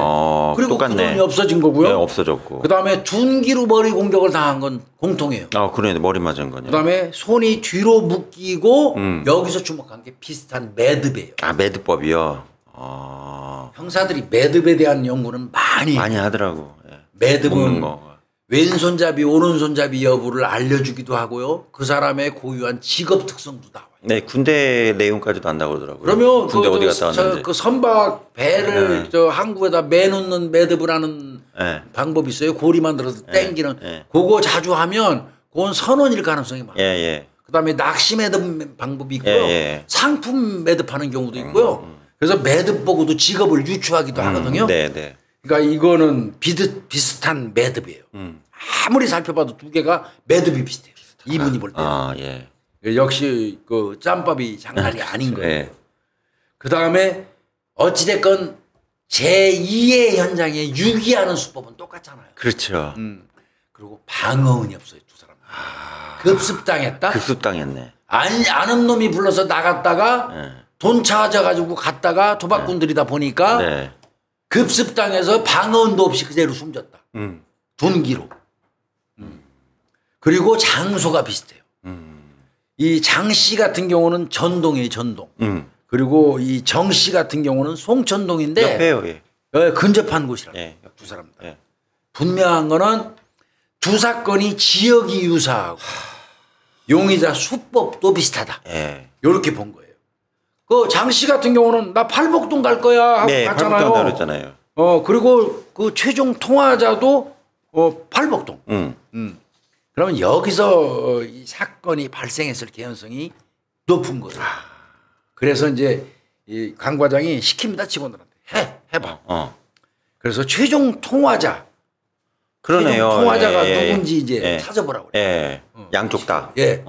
그리고 똑같네. 그 돈이 없어진 거고요. 네, 없어졌고. 그다음에 둔기로 머리 공격을 당한 건 공통이에요. 아, 그러네. 머리 맞은 거냐. 그다음에 손이 뒤로 묶이고 여기서 주목한 게 비슷한 매듭이에요. 아, 매듭법이요. 형사들이 매듭에 대한 연구는 많이 하더라고. 예. 매듭은 먹는 거. 왼손잡이 오른손잡이 여부를 알려주기도 하고요. 그 사람의 고유한 직업 특성도 나와요. 네, 군대 내용까지도 안다고 그러더라고요. 그러면 군대 어디 갔다 왔는지. 그 선박 배를 저 항구에다 매놓는 매듭을 하는 네. 방법이 있어요. 고리 만들어서 땡기는. 네. 그거 자주 하면 그건 선원일 가능성이 많아요. 예. 그다음에 낚시 매듭 방법이 있고요. 예. 상품 매듭하는 경우도 있고요. 그래서 매듭 보고도 직업을 유추하기도 하거든요. 네. 그러니까 이거는 비슷한 매듭이에요. 아무리 살펴봐도 두 개가 매듭이 비슷해요. 이분이 볼 때. 예. 역시 그 짬밥이 장난이 아닌 거예요. 예. 그 다음에 어찌됐건 제2의 현장에 유기하는 수법은 똑같잖아요. 그렇죠. 그리고 방어운이 없어요. 두 사람. 급습당했다. 급습당했네. 아는 놈이 불러서 나갔다가 돈 찾아가지고 갔다가 도박꾼들이다 보니까 네. 급습당해서 방어운도 없이 그대로 숨졌다. 둔기로. 그리고 장소가 비슷해요. 이 장씨 같은 경우는 전동이에요. 전동. 그리고 이 정씨 같은 경우는 송천동인데 옆에요. 예. 근접한 곳이라고. 예. 두 사람 다. 예. 분명한 거는 두 사건이 지역이 유사하고 용의자 수법도 비슷하다. 예. 이렇게 본 거예요. 그 장씨 같은 경우는 나 팔복동 갈 거야 하고 네, 갔잖아요. 팔복동 그랬잖아요. 그리고 그 최종 통화자도 팔복동. 그러면 여기서 이 사건이 발생했을 개연성이 높은 거예요. 그래서 이제 이 강 과장이 시킵니다 직원들한테 해봐. 그래서 최종 통화자. 그러네요. 최종 통화자가 예. 누군지 이제 예. 찾아보라고. 예. 양쪽 다. 예.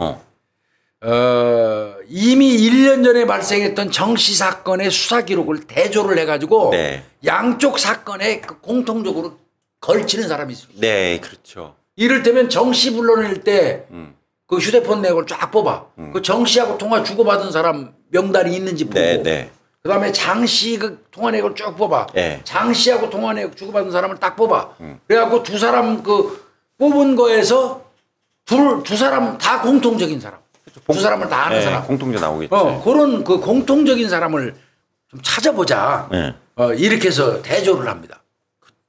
이미 1년 전에 발생했던 정씨 사건의 수사 기록을 대조를 해가지고 네. 양쪽 사건에 공통적으로 걸치는 사람이 있습니다. 네, 그렇죠. 이를테면 정씨 불러낼 때 그 휴대폰 내역을 쫙 뽑아. 그 정씨하고 통화 주고받은 사람 명단이 있는지 보고. 네. 그다음에 장씨 그 통화 내역을 쭉 뽑아. 네. 장씨하고 통화 내역 주고받은 사람을 딱 뽑아. 그래갖고 두 사람 그 뽑은 거에서 두 사람 다 공통적인 사람. 두 사람을 다 아는 네, 사람. 공통점 나오겠지. 그런 그 공통적인 사람을 좀 찾아보자. 네. 이렇게 해서 대조를 합니다.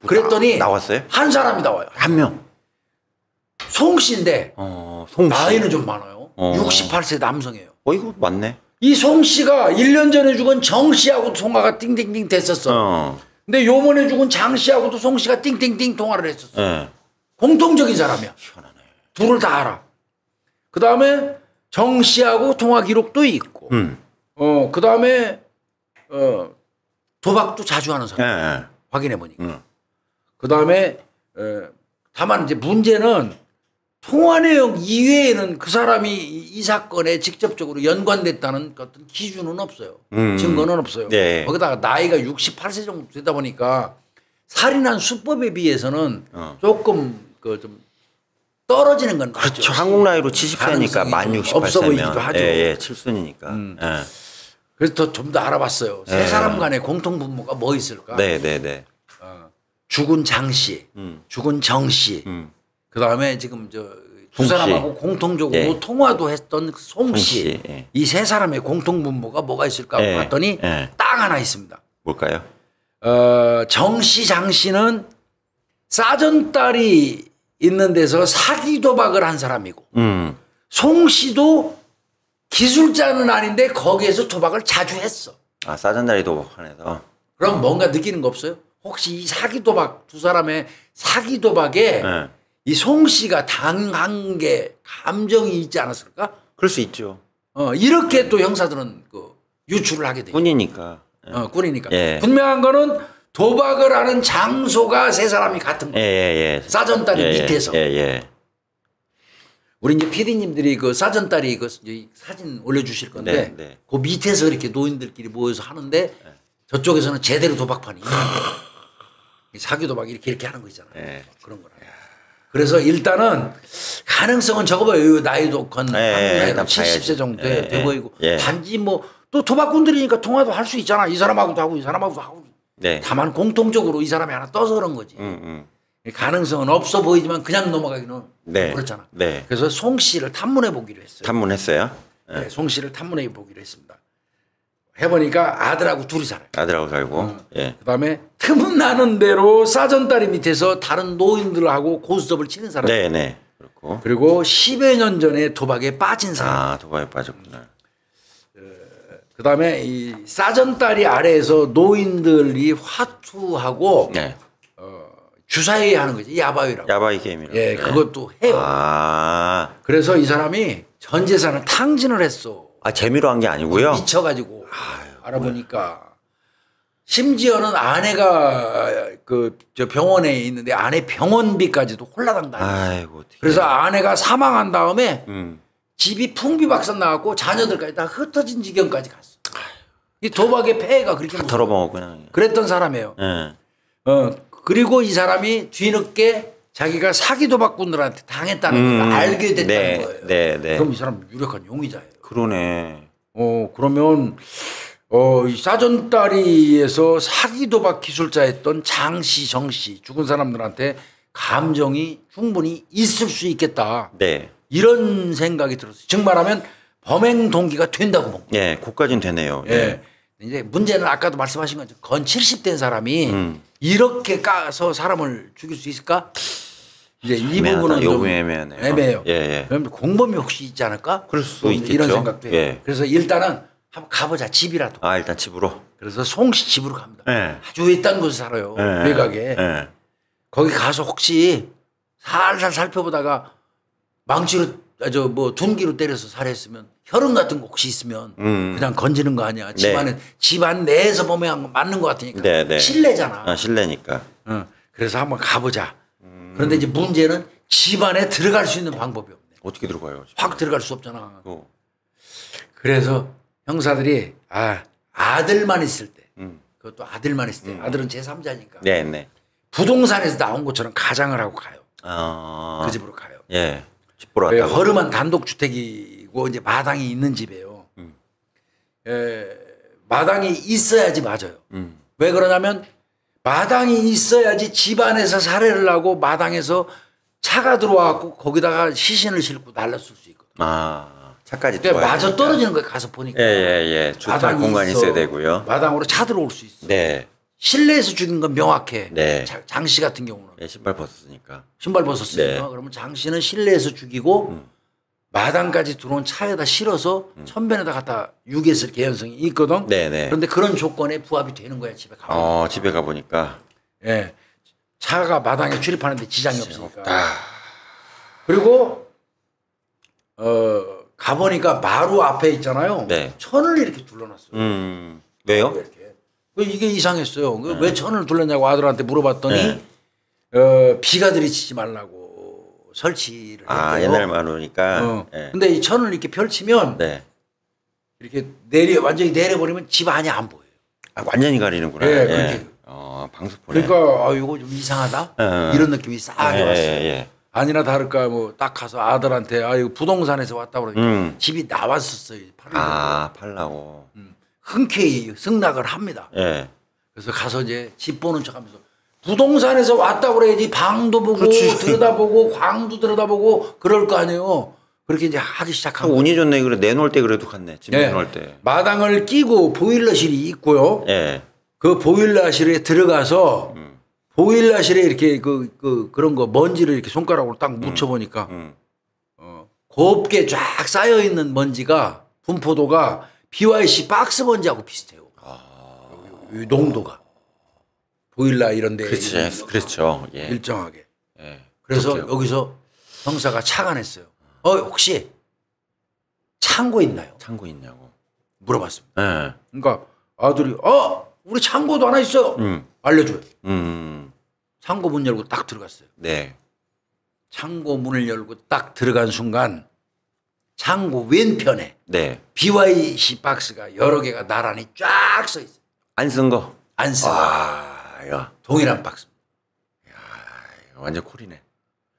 그랬더니 나왔어요? 한 사람이 나와요. 한 명. 송 씨인데 송 씨. 나이는 좀 많아요. 68세 남성이에요. 이거 맞네. 이 송 씨가 1년 전에 죽은 정 씨하고 통화가 띵띵띵 됐었어. 근데 요번에 죽은 장 씨하고도 송 씨가 띵띵띵 통화를 했었어. 네. 공통적인 사람이야. 희한하네. 둘을 다 알아. 그 다음에 정 씨하고 통화 기록도 있고, 그 다음에 도박도 자주 하는 사람. 네. 확인해 보니까. 그 다음에 다만 이제 문제는 통화 내용 이외에는 그 사람이 이 사건에 직접적으로 연관됐다는 어떤 기준은 없어요. 증거는 없어요. 네. 거기다가 나이가 68세 정도 되다 보니까 살인한 수법에 비해서는 조금 좀 떨어지는 건 맞죠. 그렇죠. 한국 나이로 70세니까 만 68세면 없어 보이기도 하죠. 예, 7순이니까. 예. 그래서 좀 더 알아봤어요. 세 사람 간의 공통 분모가 뭐 있을까? 네. 죽은 장 씨, 죽은 정 씨, 그 다음에 지금 두 사람하고 공통적으로 통화도 했던 송 씨, 이 세 사람의 공통 분모가 뭐가 있을까 봤더니 딱 하나 있습니다. 뭘까요? 정 씨, 장 씨는 사전 딸이 있는 데서 사기 도박을 한 사람이고, 송 씨도 기술자는 아닌데 거기에서 도박을 자주 했어. 사전다리 도박판에서. 그럼 뭔가 느끼는 거 없어요? 혹시 이 사기 도박 두 사람의 사기 도박에 이 송 씨가 당한 게 감정이 있지 않았을까? 그럴 수 있죠. 이렇게 또 형사들은 유출을 하게 돼요. 꾼이니까. 꾼이니까. 예. 분명한 거는 도박을 하는 장소가 세 사람이 같은 거예요. 사전딸이 밑에서. 우리 이제 PD님들이 그 사전딸이 그 사진 올려주실 건데 그 밑에서 이렇게 노인들끼리 모여서 하는데 저쪽에서는 제대로 도박판이 있는 거예요. 사기 도박 이렇게 하는 거 있잖아요. 그런 거라. 그래서 일단은 가능성은 적어봐요. 나이도 건 한국 나이로 70세 정도 돼 보이고 단지 뭐 또 도박꾼들이니까 통화도 할 수 있잖아. 이 사람하고도 하고 이 사람하고도 하고. 다만 공통적으로 이 사람이 하나 떠서 그런 거지. 가능성은 없어 보이지만 그냥 넘어가기는 그렇잖아. 그래서 송 씨를 탐문해 보기로 했어요. 탐문했어요? 송 씨를 탐문해 보기로 했습니다. 해보니까 아들하고 둘이 살아요. 아들하고 살고. 그다음에 틈은 나는 대로 사전다리 밑에서 다른 노인들하고 고스톱을 치는 사람. 그렇고. 그리고 10여 년 전에 도박에 빠진 사람. 도박에 빠졌구나. 그다음에 이 사전다리 아래에서 노인들이 화투하고 주사위 하는 거지. 야바위라고. 야바위 게임이라고. 그것도 해요. 그래서 이 사람이 전 재산을 탕진을 했어. 재미로 한 게 아니고요? 미쳐가지고 알아보니까 심지어는 아내가 저 병원에 있는데 아내 병원비까지도 홀라당다. 그래서 아내가 사망한 다음에 집이 풍비박산 나갖고 자녀들까지 다 흩어진 지경까지 갔어. 이 도박의 폐해가 그렇게 털어먹어 그냥. 그랬던 사람이에요. 그리고 이 사람이 뒤늦게 자기가 사기 도박꾼들한테 당했다는 걸 알게 됐다는 거예요. 그럼 이 사람 유력한 용의자예요. 그러네. 그러면 이 사전다리에서 사기 도박 기술자였던 장 씨, 정 씨 죽은 사람들한테 감정이 충분히 있을 수 있겠다. 이런 생각이 들었어요. 즉 말하면 범행 동기가 된다고 본 거예요. 그까진 되네요. 이제 문제는 아까도 말씀하신 것처럼 건 70된 사람이 이렇게 까서 사람을 죽일 수 있을까? 이제 이 부분은 좀 애매해요. 그럼 공범이 혹시 있지 않을까? 그럴 수 있겠죠. 이런 생각도 해요. 그래서 일단은 한번 가보자. 집이라도. 일단 집으로. 그래서 송 씨 집으로 갑니다. 아주 외딴 곳에 살아요. 외곽에. 거기 가서 혹시 살살 살펴보다가 망치로 둔기로 때려서 살해했으면 혈흔 같은 거 혹시 있으면 그냥 건지는 거 아니야. 집안 내에서 보면 맞는 것 같으니까. 실내잖아. 실내니까. 그래서 한번 가보자. 그런데 이제 문제는 집안에 들어갈 수 있는 방법이 없네. 어떻게 들어가요? 확 들어갈 수 없잖아. 그래서 형사들이 아들만 있을 때 그것도 아들만 있을 때 아들은 제3자니까 부동산에서 나온 것처럼 가장을 하고 가요. 그 집으로 가요. 집 보러 갔다고. 허름한 단독주택이고 이제 마당이 있는 집이에요. 마당이 있어야지 맞아요. 왜 그러냐면 마당이 있어야지 집안에서 살해를 하고 마당에서 차가 들어와갖고 거기다가 시신을 싣고 날랐을 수 있거든. 아, 차까지 그러니까 들어와야 맞아 되니까. 떨어지는 거야 가서 보니까. 예. 주택 공간이 있어야 되고요. 마당으로 차 들어올 수 있어. 네. 실내에서 죽인 건 명확해. 네. 장씨 같은 경우는. 예, 신발 벗었으니까. 신발 벗었으니까. 네. 그러면 장씨는 실내에서 죽이고 마당까지 들어온 차에다 실어서 천변에다 갖다 유기했을 개연성이 있거든. 네네. 그런데 그런 조건에 부합이 되는 거야 집에 가면. 집에 가보니까. 예. 차가 마당에 출입하는데 지장이 없으니까. 그리고 가보니까 마루 앞에 있잖아요. 네. 천을 이렇게 둘러놨어요. 왜요? 이렇게. 이게 이상했어요. 왜 천을 둘렀냐고 아들한테 물어봤더니 비가 들이치지 말라고 설치를 했대요. 옛날 마루니까. 네. 근데 이 천을 이렇게 펼치면 네. 이렇게 완전히 내려버리면 집 안이 안 보여요. 완전히 가리는구나. 네, 그렇게. 방수포네. 그러니까 이거 좀 이상하다. 이런 느낌이 싸게 왔어요. 아니나 다를까 뭐 딱 가서 아들한테 이거 부동산에서 왔다 그러니까 집이 나왔었어요. 팔라고. 흔쾌히 승낙을 합니다. 예. 그래서 가서 이제 집 보는 척하면서 부동산에서 왔다 그래야지 방도 보고 그렇지. 들여다보고 광도 들여다보고 그럴 거 아니에요. 그렇게 이제 하기 시작한 거예요. 운이 좋네. 그래 내놓을 때 그래도 갔네. 집 내놓을 때. 마당을 끼고 보일러실이 있고요. 예. 그 보일러실에 들어가서 보일러실에 이렇게 그런 거 먼지를 이렇게 손가락으로 딱 묻혀보니까 곱게 쫙 쌓여 있는 먼지가 분포도가 BYC 박스 먼지하고 비슷해요. 이 농도가 보일러 이런데 그렇죠. 예. 일정하게. 예. 그래서 그렇죠. 여기서 형사가 착안했어요. 혹시 창고 있나요? 창고 있냐고 물어봤습니다. 예. 그러니까 아들이 우리 창고도 하나 있어요. 알려줘요. 창고 문 열고 딱 들어갔어요. 네. 창고 문을 열고 딱 들어간 순간 창고 왼편에 네. BYC 박스가 여러 개가 나란히 쫙 써 있어요. 안 쓴 거. 안 쓰고 야. 동일한 박스. 완전 콜이네.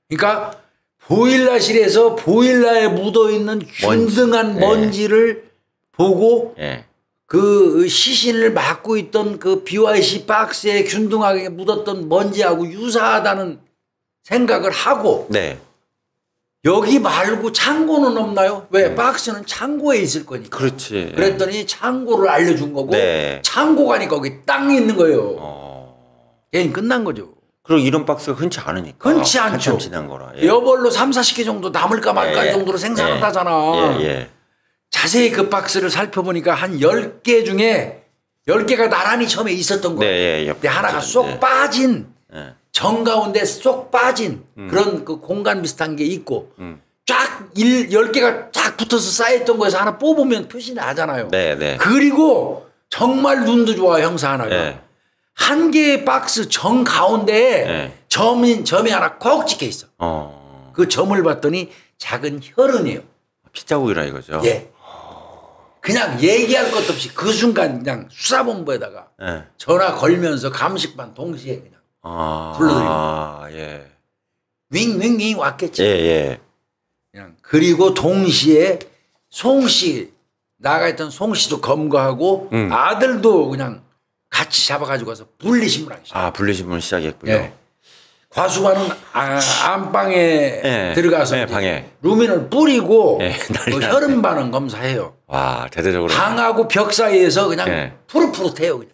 그러니까 보일러실에서 보일러에 묻어 있는 균등한 먼지를 보고 예. 그 시신을 막고 있던 그 BYC 박스에 균등하게 묻었던 먼지하고 유사하다는 생각을 하고 네. 여기 말고 창고는 없나요? 왜 박스는 창고에 있을 거니까. 그렇지. 그랬더니 창고를 알려준 거고 네. 창고 가니까 거기 땅이 있는 거예요. 게임 끝난 거죠. 그리고 이런 박스가 흔치 않으니까. 흔치 않죠. 한참 지난 거라. 예. 여벌로 3, 40개 정도 남을까 말까 예. 정도로 생산을 하잖아. 예. 자세히 그 박스를 살펴보니까 한 10개 중에 10개가 나란히 처음에 있었던 거예요. 네, 예. 근데 하나가 쏙 빠진 예. 정가운데 쏙 빠진 그런 그 공간 비슷한 게 있고 쫙 10개가 쫙 붙어서 쌓였던 거에서 하나 뽑으면 표시 나잖아요. 네. 그리고 정말 눈도 좋아 형사 하나가. 예. 한 개의 박스 정 가운데에 점이 하나 콕 찍혀 있어. 그 점을 봤더니 작은 혈흔이에요. 피자국이라 이거죠. 예. 그냥 얘기할 것도 없이 그 순간 그냥 수사본부에다가 예. 전화 걸면서 감식반 동시에 그냥 불러드립니다. 예. 윙윙윙 왔겠지. 예. 그냥 그리고 동시에 송씨 나가 있던 송씨도 검거하고 아들도 그냥 같이 잡아가지고 가서 분리신문하기 시작. 분리신문 시작했고요. 예. 과수관은 안방에 들어가서 방에 루민을 뿌리고 난리 혈흔 반응 검사해요. 와 대대적으로 방하고 벽 사이에서 그냥 푸릇푸릇해요. 그냥.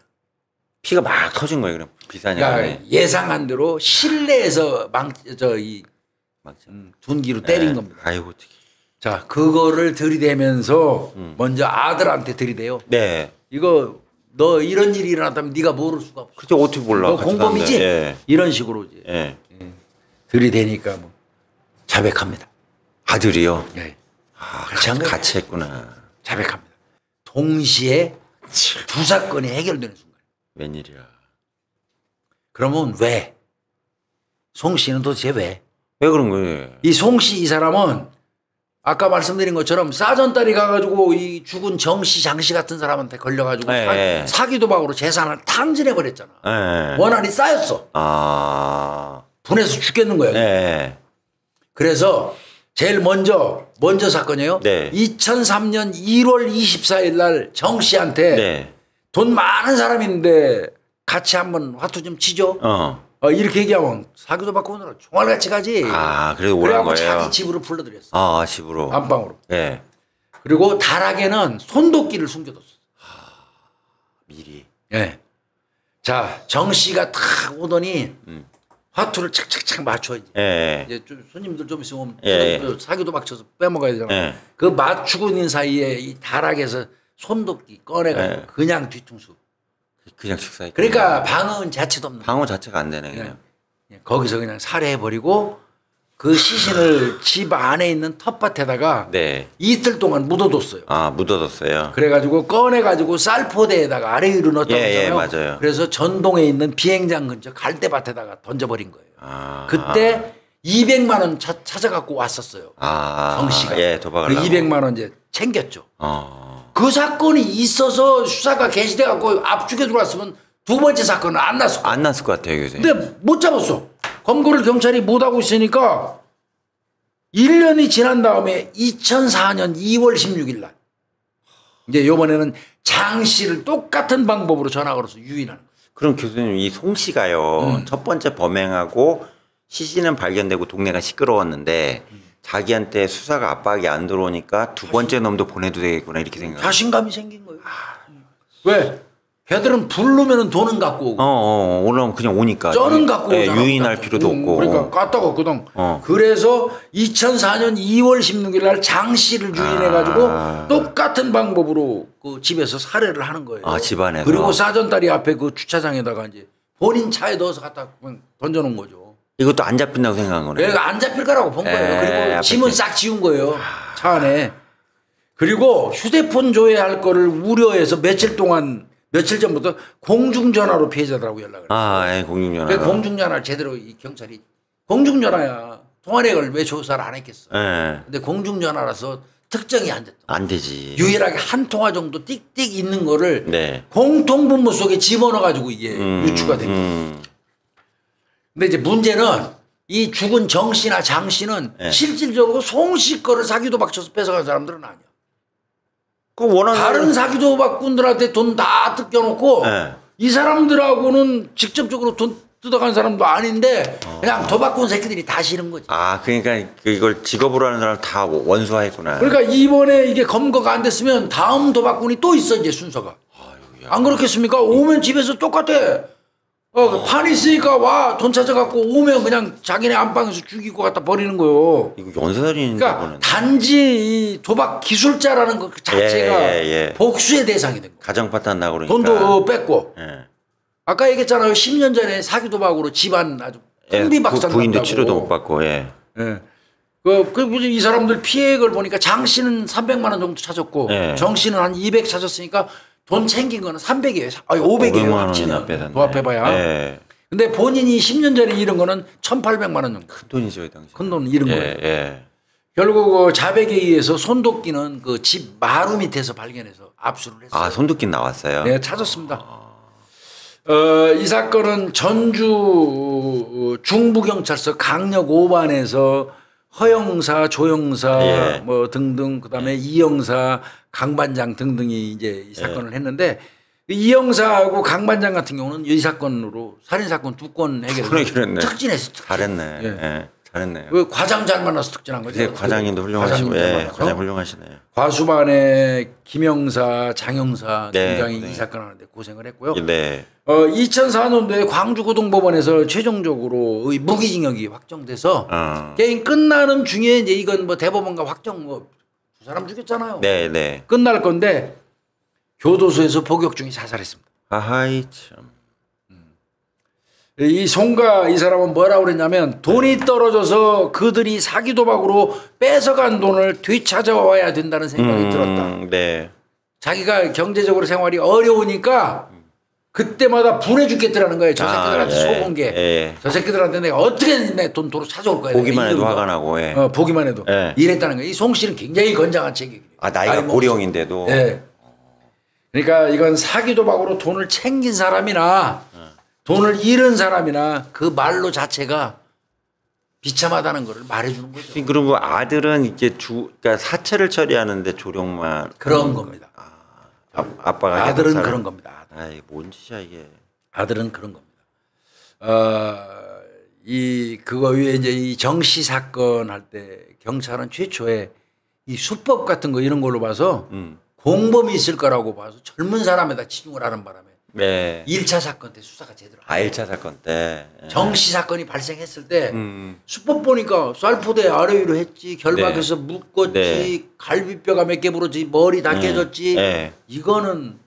피가 막 터진 거예요. 그럼 비싼 그러니까 양에. 예상한 대로 실내에서 둔기로 때린 겁니다. 아이고 어떡해. 자 그거를 들이대면서 먼저 아들한테 들이대요. 네. 이거 너 이런 일이 일어났다면 네가 모를 수가 없어. 그죠 어떻게 몰라. 너 공범이지? 예. 이런 식으로 이제 들이대니까 뭐 자백합니다. 아들이요. 네. 같이 했구나. 자백합니다. 동시에 두 사건이 해결되는 순간. 웬일이야. 그러면 왜? 송 씨는 도대체 왜? 왜 그런 거예요? 이 송 씨 이 사람은 아까 말씀드린 것처럼 싸전딸이 가가지고 이 죽은 정씨 장씨 같은 사람한테 걸려가지고 사기 도박으로 재산을 탕진해 버렸잖아. 원한이 쌓였어. 분해서 죽겠는 거예요. 그래서 제일 먼저 사건이에요. 2003년 1월 24일 날 정 씨한테 돈 많은 사람인데 같이 한번 화투 좀 치죠. 이렇게 얘기하면 사기도 받고 오느라 총알같이 가지. 아, 그래도 오란 그래갖고 거예요. 자기 집으로 불러들였어. 아, 집으로. 안방으로. 예. 그리고 다락에는 손도끼를 숨겨뒀어. 미리. 예. 자, 정 씨가 탁 오더니 화투를 착착착 맞춰야지. 예. 이제 좀 손님들 좀 있으면 예. 사기도 막쳐서 빼먹어야 되잖아. 예. 그 맞추고 있는 사이에 이 다락에서 손도끼 꺼내가지고 예. 그냥 뒤통수. 그냥 식사해. 그러니까 방어은 자체도 없는. 방어 자체가 안 되네 그냥. 거기서 그냥 살해해버리고 그 시신을 집 안에 있는 텃밭에다가 네. 이틀 동안 묻어뒀어요. 아, 묻어뒀어요. 그래가지고 꺼내가지고 쌀포대에다가 아래 위로 넣었다고 예, 하잖아요. 맞아요. 그래서 전동에 있는 비행장 근처 갈대밭에다가 던져버린 거예요. 아. 그때 200만 원 찾아갖고 왔었어요. 아. 정 씨가. 예, 도박을 그 하고. 200만 원 이제 챙겼죠. 어. 그 사건이 있어서 수사가 개시돼 갖고 압축해 들어왔으면 두 번째 사건은 안 났을 거예요. 안 났을 것 같아요, 교수님. 근데 못 잡았어. 검거를 경찰이 못 하고 있으니까 1년이 지난 다음에 2004년 2월 16일 날 이제 이번에는 장 씨를 똑같은 방법으로 전화 걸어서 유인하는 거예요. 그럼 교수님 이 송 씨가요. 첫 번째 범행하고 시신은 발견되고 동네가 시끄러웠는데 자기한테 수사가 압박이 안 들어오니까 두 번째 놈도 보내도 되겠구나 이렇게 생각. 자신감이 생긴 거예요. 왜? 걔들은 부르면은 돈은 갖고 오고 오늘 그냥 오니까. 쩌는 갖고 예, 오잖아. 유인할 필요도 없고. 그러니까 까딱 없거든. 어. 그래서 2004년 2월 16일 날 장 씨를 유인해가지고 똑같은 방법으로 그 집에서 살해를 하는 거예요. 아, 집안에서. 그리고 사전다리 앞에 그 주차장에다가 이제 본인 차에 넣어서 갖다 그냥 던져놓은 거죠. 이것도 안 잡힌다고 생각한 거네요. 내가 안 잡힐 거라고 본 거예요. 그리고 앞에 짐은 싹 지운 거예요. 차 안에. 그리고 휴대폰 조회할 거를 우려해서 며칠 전부터 공중전화로 피해자들하고 연락을 했어요. 아, 예, 공중전화. 그 공중전화를 제대로 이 경찰이 공중전화야. 통화내역을 왜 조사를 안 했겠어. 예. 근데 공중전화라서 특정이 안 됐다. 안 되지. 유일하게 한 통화 정도 띡띡 있는 거를 네. 공통분모 속에 집어넣어가지고 이게 유추가 된 거예요. 근데 이제 문제는 이 죽은 정 씨나 장 씨는 네. 실질적으로 송 씨 거를 사기도 박쳐서 뺏어간 사람들은 아니야. 그 원하는 다른 사기도 박꾼들한테 돈 다 뜯겨놓고 네. 이 사람들하고는 직접적으로 돈 뜯어간 사람도 아닌데 그냥 도박꾼 새끼들이 다 싫은 거지. 아, 그러니까 이걸 직업으로 하는 사람 다 원수화했구나. 그러니까 이번에 이게 검거가 안 됐으면 다음 도박꾼이 또 있어 이제 순서가. 안 그렇겠습니까? 오면 집에서 똑같아. 판 있으니까 와 돈 찾아갖고 오면 그냥 자기네 안방에서 죽이고 갖다 버리는 거요. 이거 연쇄살인인데 그러니까 보는. 단지 이 도박 기술자라는 것 자체가 예. 복수의 대상이 된 거예요. 가정 파탄 나고 그러니까. 돈도 뺏고. 예. 아까 얘기했잖아요. 10년 전에 사기 도박으로 집안 아주 예, 풍비박산 부인도 났다고. 치료도 못 받고. 예. 예. 이 사람들 피해액을 보니까 장 씨는 300만 원 정도 찾았고 예. 정 씨는 한 200 찾았으니까 돈 챙긴 거는 300이에요. 아니 500이에요. 500만 원이나 뺏었네. 도합해봐야. 예. 근데 본인이 10년 전에 잃은 거는 1,800만 원 정도. 큰 돈이죠, 이 당시. 큰 돈 잃은 예, 거예요. 예. 결국 그 자백에 의해서 손도끼는 그 집 마루 밑에서 발견해서 압수를 했어요. 아, 손도끼 나왔어요. 네, 찾았습니다. 이 사건은 전주 중부경찰서 강력 5반에서 허영사, 조영사 예. 뭐 등등 그다음에 이영사, 강반장 등등이 이제 이 사건을 했는데 이영사하고 강반장 같은 경우는 이 사건으로 살인 사건 2건 해결을 특진했어. 잘했네. 예. 예. 잘했네요. 그 과장 잘 만나서 특진한 거죠. 이제 과장님도 훌륭하시고, 예, 과장 훌륭하시네요. 과수반의 김영사, 장영사 네, 등장이 네. 이 사건 하는데 고생을 했고요. 네. 2004년도에 광주고등법원에서 최종적으로 의 무기징역이 확정돼서 게임 끝나는 중에 이제 이건 뭐 대법원과 확정 뭐 두 사람 죽였잖아요. 네, 네. 끝날 건데 교도소에서 복역 중에 자살했습니다. 아하이 참. 이 송가 이 사람은 뭐라고 그랬냐면 돈이 떨어져서 그들이 사기 도박으로 뺏어간 돈을 되찾아와야 된다는 생각이 들었다. 네. 자기가 경제적으로 생활이 어려우니까 그때마다 분해 죽겠더라는 거예요. 저 새끼들한테 속은 게. 예. 저 새끼들한테 내가 어떻게든 내 돈 도로 찾아올 거야. 보기만 해도 화가 나고. 예. 보기만 해도. 예. 이랬다는 거예요. 이 송 씨는 굉장히 건장한 책이에요. 아, 나이가 고령인데도. 예. 그러니까 이건 사기 도박으로 돈을 챙긴 사람이나 돈을 잃은 사람이나 그 말로 자체가 비참하다는 걸 말해주는 거죠. 그리고 아들은 이제 그러니까 사채를 처리하는데 조력만 그런 겁니다. 아빠가 아들은 그런 겁니다. 아이, 뭔 짓이야 이게. 아들은 그런 겁니다. 그거 위에 이제 이 정씨 사건 할 때 경찰은 최초에 이 수법 같은 거 이런 걸로 봐서 공범이 있을 거라고 봐서 젊은 사람에다 치중을 하는 바람에 네. 1차 사건 때 수사가 제대로 안 돼요. 1차 사건 때. 정씨 사건이 발생했을 때 수법 보니까 쌀포대 아래 위로 했지 결박해서 묶었지 네. 갈비뼈가 몇 개 부러지 머리 다 깨졌지 네. 이건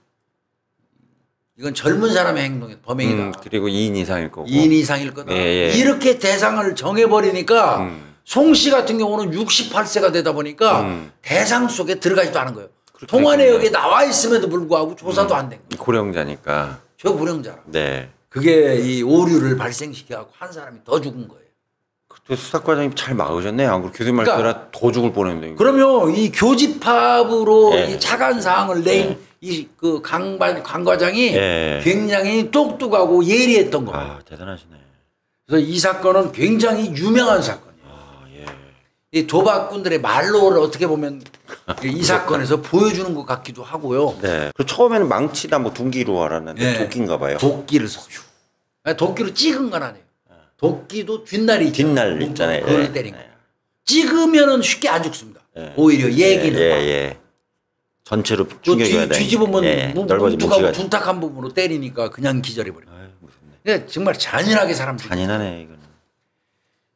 젊은 사람의 행동이 범행이다. 그리고 2인 이상일 거고. 2인 이상일 거다. 이렇게 대상을 정해버리니까 송 씨 같은 경우는 68세가 되다 보니까 대상 속에 들어가지도 않은 거예요. 통화내역에 나와 있음에도 불구하고 조사도 안 된 거예요. 고령자니까. 저 고령자라. 네. 그게 이 오류를 발생시켜갖고 한 사람이 더 죽은 거예요. 그때 수사과장님 잘 막으셨네. 안 그럼 교수님 말대로 더 죽을 뻔했는데. 그러면 이 교집합으로 네. 이 차관 사항을 낸 이 그 강 과장이 굉장히 똑똑하고 예리했던 거예요. 아, 대단하시네. 그래서 이 사건은 굉장히 유명한 사건이에요. 아, 예. 이 도박꾼들의 말로를 어떻게 보면 이 사건에서 보여주는 것 같기도 하고요. 네. 그 처음에는 망치다 뭐 둔기로 알았는데 도끼인가 봐요. 도끼를 써요. 도끼로 찍은 건 아니에요. 도끼도 뒷날이 뒷날 있잖아요. 그걸 때린 거예요. 찍으면은 쉽게 안 죽습니다. 오히려 얘기는 전체로 충격이 뒤집으면 넓어진 뭉툭하고 둔탁한 부분으로 때리니까 그냥 기절해버려요. 근데 정말 잔인하게 사람 죽이죠. 잔인하네 이거는.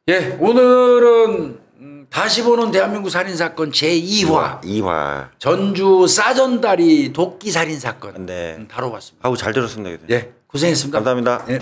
예, 오늘은 다시 보는 대한민국 살인사건 제2화 2화 전주 싸전다리 도끼 살인사건 네. 다뤄봤습니다. 아우 잘 들었습니다. 예, 고생했습니다. 감사합니다. 예.